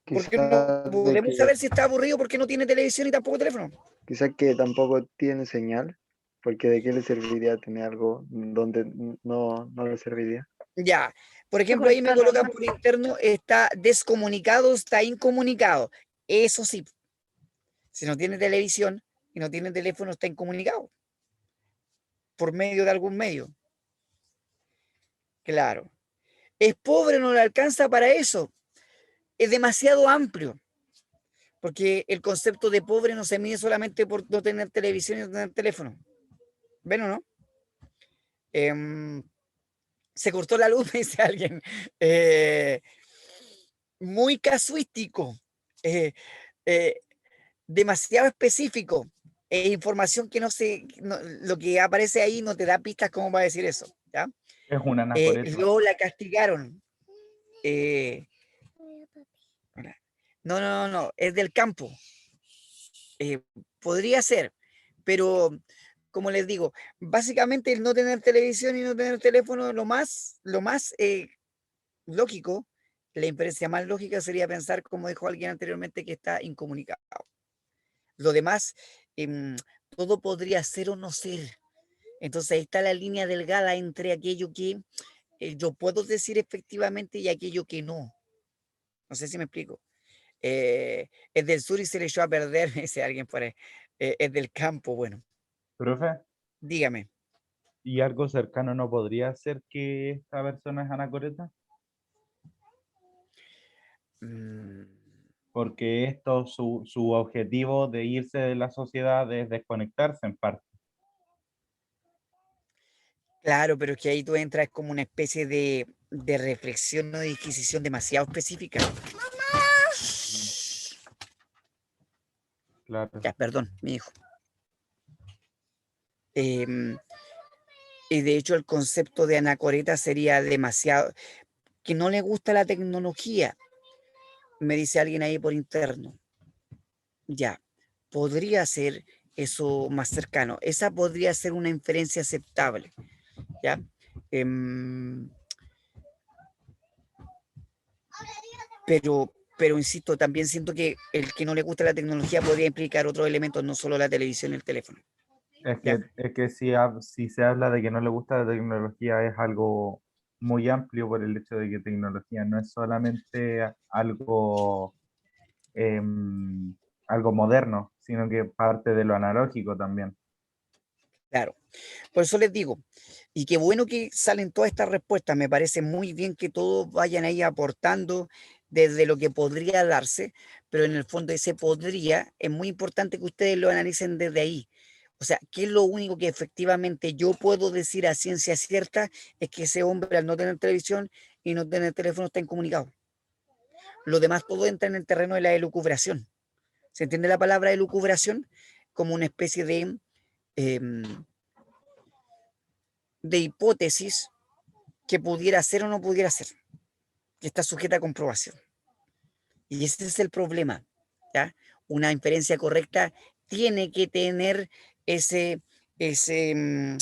Porque no Quizás de podemos que, saber si está aburrido porque no tiene televisión y tampoco teléfono. quizás que tampoco tiene señal, porque de qué le serviría tener algo donde no le serviría. Ya. Por ejemplo, pues ahí me está colocan normal. por interno, está descomunicado, está incomunicado. Eso sí. Si no tiene televisión y no tiene teléfono, está incomunicado. Por medio de algún medio. Claro. Es pobre, no le alcanza para eso. Es demasiado amplio. Porque el concepto de pobre no se mide solamente por no tener televisión y no tener teléfono. ¿Ven o no? Se cortó la luz, me dice alguien. Muy casuístico. Eh, eh, Demasiado específico. Información que no sé, lo que aparece ahí no te da pistas como para decir eso. ¿Ya? Es un anacoreto. Luego la castigaron. No, es del campo. Podría ser, pero como les digo, básicamente el no tener televisión y no tener teléfono, lo más lógico, la inferencia más lógica sería pensar, como dijo alguien anteriormente, que está incomunicado. Lo demás, todo podría ser o no ser. Entonces ahí está la línea delgada entre aquello que yo puedo decir efectivamente y aquello que no. No sé si me explico. Es del sur y se le echó a perder, me dice alguien por ahí. Es del campo, bueno. Profe, Dígame. ¿y algo cercano no podría ser que esta persona es anacoreta? Mm, Porque esto, su objetivo de irse de la sociedad es desconectarse en parte. claro, pero es que ahí tú entras como una especie de reflexión o de disquisición demasiado específica. Claro. Ya, perdón, mi hijo. Em, y de hecho el concepto de anacoreta sería demasiado, que no le gusta la tecnología, me dice alguien ahí por interno. Ya, podría ser eso más cercano. Esa podría ser una inferencia aceptable, ¿ya? Em, pero insisto, también siento que el que no le gusta la tecnología podría implicar otros elementos, no solo la televisión y el teléfono. ¿Ya? Es que si se habla de que no le gusta la tecnología es algo muy amplio por el hecho de que tecnología no es solamente algo, em, algo moderno, sino que parte de lo analógico también. Claro. Por eso les digo, y qué bueno que salen todas estas respuestas, me parece muy bien que todos vayan ahí aportando desde lo que podría darse, pero en el fondo ese podría, es muy importante que ustedes lo analicen desde ahí. O sea, ¿qué es lo único que efectivamente yo puedo decir a ciencia cierta? Es que ese hombre al no tener televisión y no tener teléfono está incomunicado. Lo demás todo entra en el terreno de la elucubración. ¿Se entiende la palabra elucubración? Como una especie em, de hipótesis que pudiera ser o no pudiera ser, que está sujeta a comprobación. Y ese es el problema, ¿ya? Una inferencia correcta tiene que tener ese, ese, mm,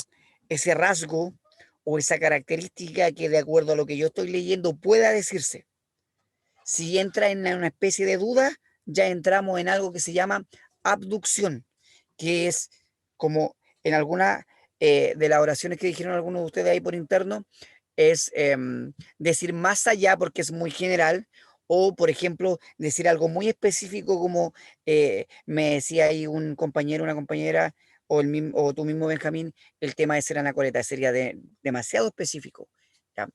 ese rasgo o esa característica que de acuerdo a lo que yo estoy leyendo pueda decirse. Si entra en una especie de duda, ya entramos en algo que se llama abducción, que es como en alguna de las oraciones que dijeron algunos de ustedes ahí por interno, es decir más allá porque es muy general, o por ejemplo, decir algo muy específico como me decía ahí un compañero, una compañera, o tú mismo, Benjamín, el tema de ser anacoreta sería demasiado específico. ¿Ya?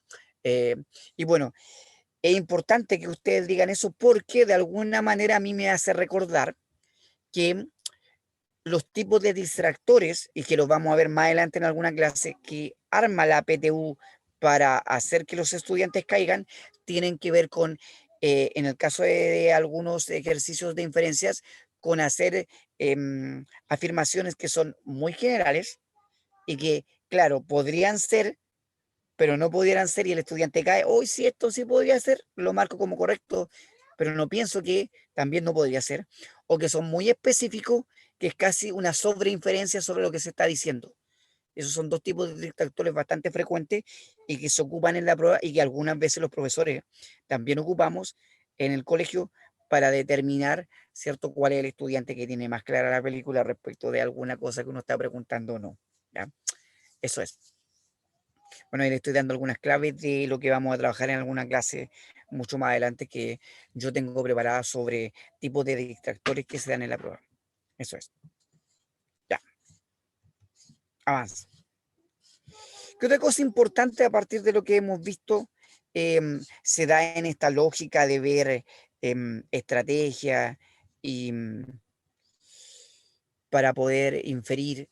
Eh, y bueno, es importante que ustedes digan eso porque de alguna manera a mí me hace recordar que los tipos de distractores, y que los vamos a ver más adelante en alguna clase, que arma la PTU para hacer que los estudiantes caigan, tienen que ver con, en el caso de algunos ejercicios de inferencias, con hacer afirmaciones que son muy generales y que, claro, podrían ser, pero no pudieran ser y el estudiante cae, hoy sí, esto sí podría ser, lo marco como correcto, pero no pienso que también no podría ser, o que son muy específicos, que es casi una sobreinferencia sobre lo que se está diciendo. Esos son dos tipos de distractores bastante frecuentes y que se ocupan en la prueba y que algunas veces los profesores también ocupamos en el colegio para determinar, ¿cierto?, cuál es el estudiante que tiene más clara la película respecto de alguna cosa que uno está preguntando o no. ¿Ya? Eso es. Bueno, ahí le estoy dando algunas claves de lo que vamos a trabajar en alguna clase mucho más adelante que yo tengo preparada sobre tipos de distractores que se dan en la prueba. Eso es. Ya, avanza. ¿Qué otra cosa importante a partir de lo que hemos visto se da en esta lógica de ver estrategia y para poder inferir,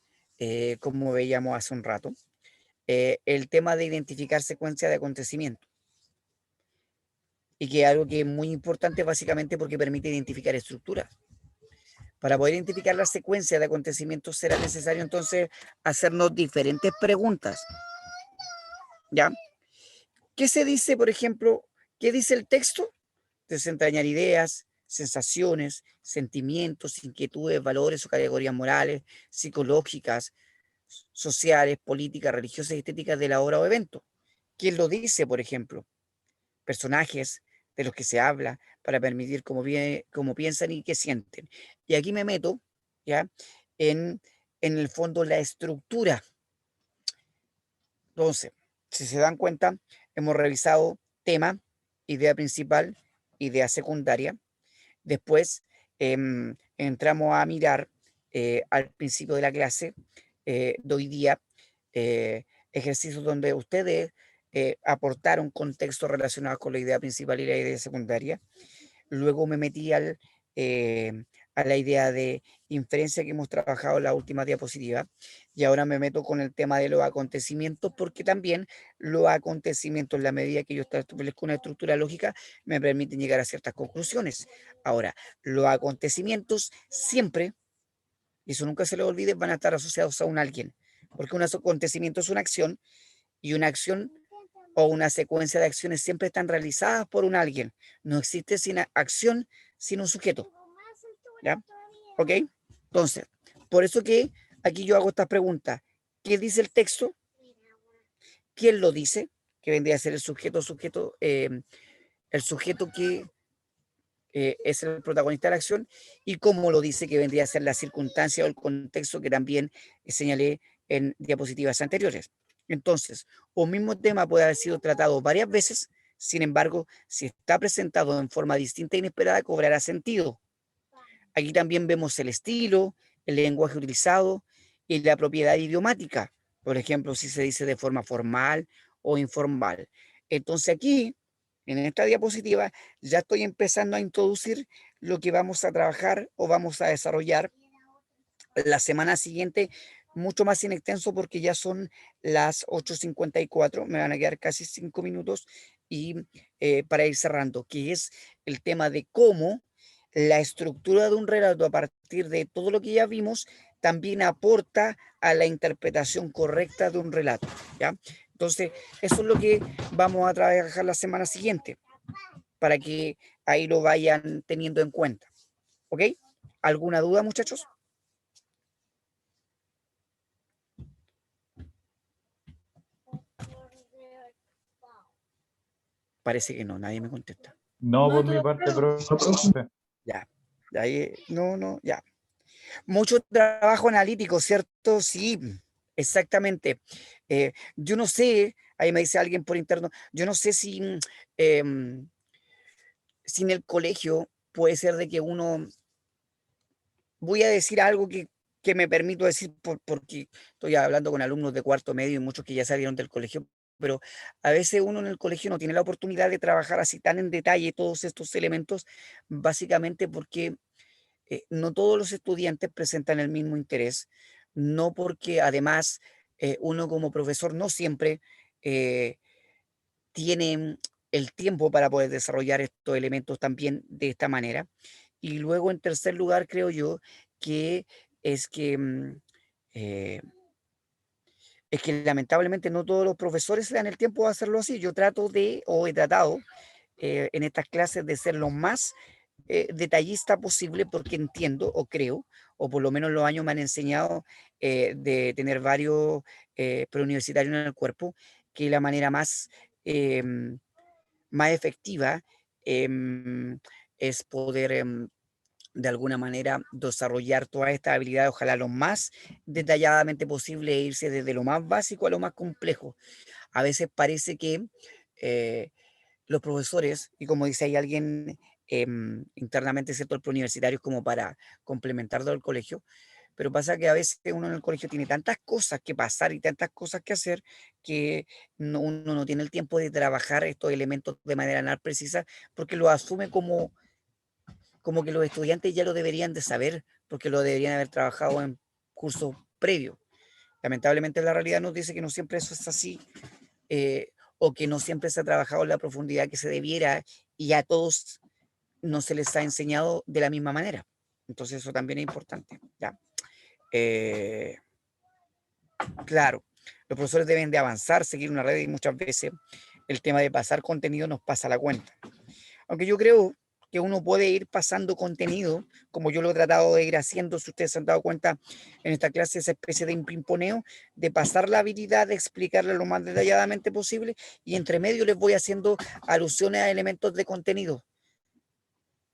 como veíamos hace un rato, el tema de identificar secuencia de acontecimientos? Y que es algo que es muy importante básicamente porque permite identificar estructuras. Para poder identificar la secuencia de acontecimientos será necesario entonces hacernos diferentes preguntas. ¿Ya? ¿Qué se dice, por ejemplo? ¿Qué dice el texto? Desentrañar ideas, sensaciones, sentimientos, inquietudes, valores o categorías morales, psicológicas, sociales, políticas, religiosas y estéticas de la obra o evento. ¿Quién lo dice, por ejemplo? Personajes de los que se habla para permitir cómo piensan y qué sienten. Y aquí me meto, ¿ya? En el fondo la estructura. Entonces, si se dan cuenta, hemos revisado tema, idea principal, idea secundaria. Después entramos a mirar al principio de la clase de hoy día, ejercicios donde ustedes aportaron contextos relacionados con la idea principal y la idea secundaria. Luego me metí a la idea de inferencia que hemos trabajado en la última diapositiva, y ahora me meto con el tema de los acontecimientos, porque también los acontecimientos, en la medida que yo establezco una estructura lógica, me permiten llegar a ciertas conclusiones. Ahora, los acontecimientos siempre, y eso nunca se lo olvide, van a estar asociados a un alguien, porque un acontecimiento es una acción, y una acción o una secuencia de acciones siempre están realizadas por un alguien. No existe sin acción sin un sujeto. ¿Ya? ¿Ok? Entonces, por eso que aquí yo hago estas preguntas. ¿Qué dice el texto? ¿Quién lo dice? Que vendría a ser el sujeto que es el protagonista de la acción, y cómo lo dice, que vendría a ser la circunstancia o el contexto que también señalé en diapositivas anteriores. Entonces, un mismo tema puede haber sido tratado varias veces, sin embargo, si está presentado en forma distinta e inesperada, cobrará sentido. Aquí también vemos el estilo, el lenguaje utilizado y la propiedad idiomática. Por ejemplo, si se dice de forma formal o informal. Entonces aquí, en esta diapositiva, ya estoy empezando a introducir lo que vamos a trabajar o vamos a desarrollar la semana siguiente, mucho más en extenso, porque ya son las 8:54, me van a quedar casi 5 minutos, y para ir cerrando, que es el tema de cómo la estructura de un relato, a partir de todo lo que ya vimos, también aporta a la interpretación correcta de un relato, ¿ya? Entonces, eso es lo que vamos a trabajar la semana siguiente, para que ahí lo vayan teniendo en cuenta, ¿ok? ¿Alguna duda, muchachos? Parece que no, nadie me contesta. No, No, por mi todo parte, claro. profe. Ya, de ahí, no, ya. Mucho trabajo analítico, ¿cierto? Sí, exactamente. Yo no sé, ahí me dice alguien por interno, yo no sé si en el colegio puede ser de que uno, voy a decir algo que me permito decir porque estoy hablando con alumnos de cuarto medio y muchos que ya salieron del colegio, pero a veces uno en el colegio no tiene la oportunidad de trabajar así tan en detalle todos estos elementos, básicamente porque no todos los estudiantes presentan el mismo interés, no porque además uno como profesor no siempre eh, tiene el tiempo para poder desarrollar estos elementos también de esta manera. Y luego, en tercer lugar, creo yo que es que, eh, es que lamentablemente no todos los profesores se dan el tiempo de hacerlo así. Yo trato de, o he tratado en estas clases, de ser lo más detallista posible, porque entiendo o creo, o por lo menos los años me han enseñado, de tener varios preuniversitarios en el cuerpo, que la manera más efectiva em, es poder de alguna manera desarrollar todas estas habilidades, ojalá lo más detalladamente posible, e irse desde lo más básico a lo más complejo. A veces parece que eh, los profesores, y como dice ahí alguien internamente, ¿cierto?, el preuniversitario es como para complementar todo el colegio, pero pasa que a veces uno en el colegio tiene tantas cosas que pasar y tantas cosas que hacer, que uno no tiene el tiempo de trabajar estos elementos de manera nada precisa, porque lo asume como que los estudiantes ya lo deberían de saber, porque lo deberían haber trabajado en cursos previos. Lamentablemente la realidad nos dice que no siempre eso es así, o que no siempre se ha trabajado en la profundidad que se debiera, y a todos no se les ha enseñado de la misma manera. Entonces eso también es importante, ¿ya? Claro, los profesores deben de avanzar, seguir una red, y muchas veces el tema de pasar contenido nos pasa la cuenta. Aunque yo creo que uno puede ir pasando contenido, como yo lo he tratado de ir haciendo, si ustedes se han dado cuenta en esta clase, esa especie de impimponeo, de pasar la habilidad de explicarle lo más detalladamente posible, y entre medio les voy haciendo alusiones a elementos de contenido.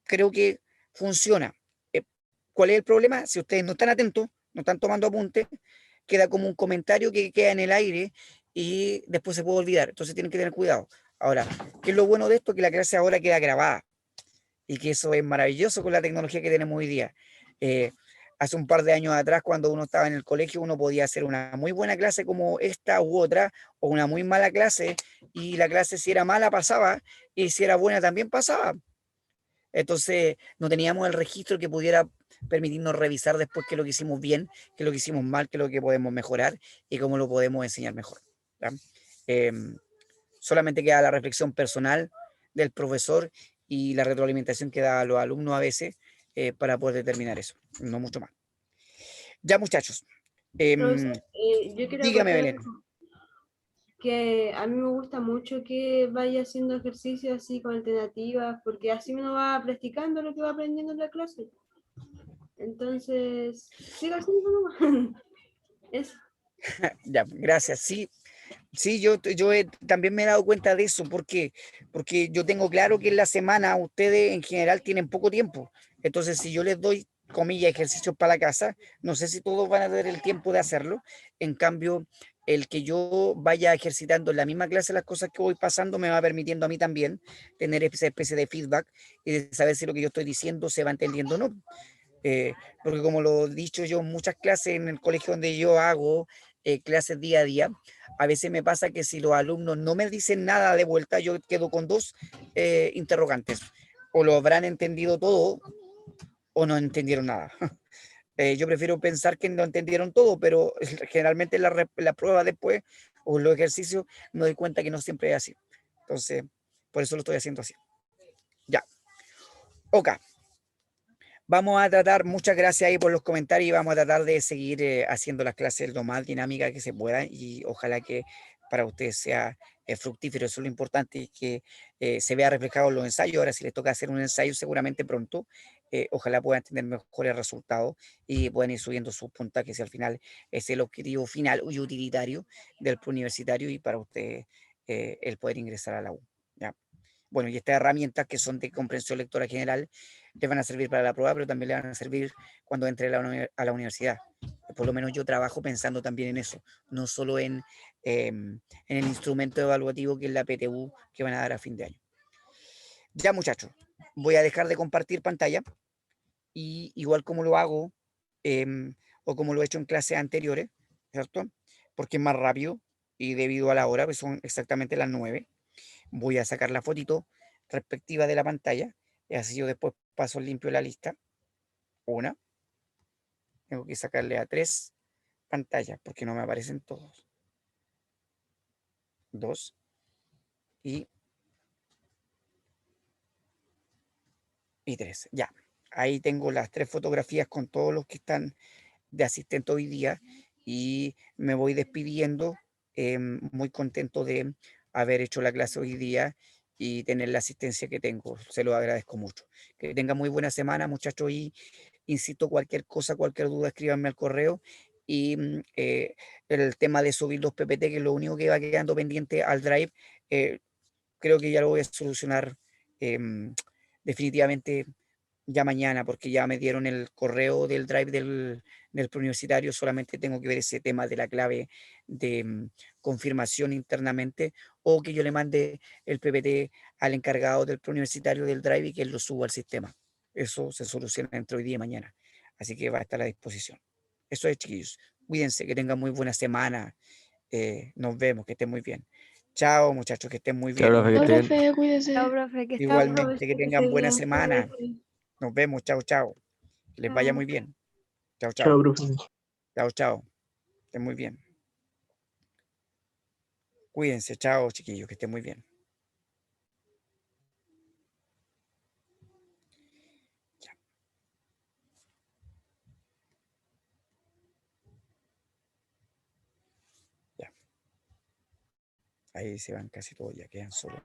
Creo que funciona. ¿Cuál es el problema? Si ustedes no están atentos, no están tomando apuntes, queda como un comentario que queda en el aire y después se puede olvidar. Entonces tienen que tener cuidado. Ahora, ¿qué es lo bueno de esto? Que la clase ahora queda grabada, y que eso es maravilloso con la tecnología que tenemos hoy día. hace un par de años atrás, cuando uno estaba en el colegio, uno podía hacer una muy buena clase como esta u otra, o una muy mala clase, y la clase si era mala pasaba, y si era buena también pasaba. Entonces no teníamos el registro que pudiera permitirnos revisar después qué es lo que hicimos bien, qué es lo que hicimos mal, qué es lo que podemos mejorar y cómo lo podemos enseñar mejor. ¿Ya? Solamente queda la reflexión personal del profesor y la retroalimentación que da a los alumnos a veces para poder determinar eso, no mucho más. Ya, muchachos. Profesor, yo quiero Dígame, acotar Belén. algo, que a mí me gusta mucho que vaya haciendo ejercicios así con alternativas, porque así uno va practicando lo que va aprendiendo en la clase. Entonces, siga haciendo nomás. Eso. Ya, gracias. Sí, sí, también me he dado cuenta de eso, porque yo tengo claro que en la semana ustedes en general tienen poco tiempo. Entonces, si yo les doy, comillas, ejercicios para la casa, no sé si todos van a tener el tiempo de hacerlo. En cambio, el que yo vaya ejercitando en la misma clase las cosas que voy pasando me va permitiendo a mí también tener esa especie de feedback y de saber si lo que yo estoy diciendo se va entendiendo o no. Porque como lo he dicho yo, muchas clases en el colegio donde yo hago clases día a día, a veces me pasa que si los alumnos no me dicen nada de vuelta, yo quedo con dos interrogantes. O lo habrán entendido todo o no entendieron nada. Yo prefiero pensar que no entendieron todo, pero generalmente la prueba después o los ejercicios me doy cuenta que no siempre es así. Entonces, por eso lo estoy haciendo así. Ya. Ok. Vamos a tratar, muchas gracias ahí por los comentarios y vamos a tratar de seguir haciendo las clases lo más dinámicas que se pueda y ojalá que para ustedes sea fructífero. Eso es lo importante y que se vea reflejado en los ensayos. Ahora, si les toca hacer un ensayo seguramente pronto, ojalá puedan tener mejores resultados y puedan ir subiendo sus puntajes y al final es el objetivo final y utilitario del universitario y para ustedes el poder ingresar a la U. ¿Ya? Bueno, y estas herramientas que son de comprensión lectora general les van a servir para la prueba, pero también le van a servir cuando entre a la universidad. Por lo menos yo trabajo pensando también en eso, no solo en el instrumento evaluativo que es la PTU que van a dar a fin de año. Ya, muchachos, voy a dejar de compartir pantalla y igual como lo hago o como lo he hecho en clases anteriores, ¿cierto? Porque es más rápido y debido a la hora, pues son exactamente las 9, voy a sacar la fotito respectiva de la pantalla y así yo después paso limpio la lista. Una, tengo que sacarle a 3 pantallas porque no me aparecen todos. 2 y 3. Ya, ahí tengo las 3 fotografías con todos los que están de asistente hoy día y me voy despidiendo muy contento de haber hecho la clase hoy día y tener la asistencia que tengo. Se lo agradezco mucho. Que tengan muy buena semana, muchachos, y insisto, cualquier cosa, cualquier duda, escríbanme al correo. Y el tema de subir los PPT, que es lo único que va quedando pendiente al Drive, eh, creo que ya lo voy a solucionar definitivamente ya mañana, porque ya me dieron el correo del Drive del preuniversitario, solamente tengo que ver ese tema de la clave de confirmación internamente, o que yo le mande el PPT al encargado del preuniversitario del Drive y que él lo suba al sistema. Eso se soluciona entre hoy día y mañana, así que va a estar a disposición. Eso es, chiquillos. Cuídense, que tengan muy buena semana. Nos vemos, que estén muy bien. Chao, muchachos, que estén muy Chao, bien. profe, que Chao, esté bien. profe, cuídese. Chao, profe, que Chao, estén bien. Igualmente, que profesor, que tengan esté buena bien. semana. Nos vemos. Chao, chao. Que les vaya Chao. muy bien. Chao, Chao, chao. profe. Chao, chao. Estén muy bien. Cuídense. Chao, chiquillos, que estén muy bien. Ya. Ahí se van casi todos, ya quedan solo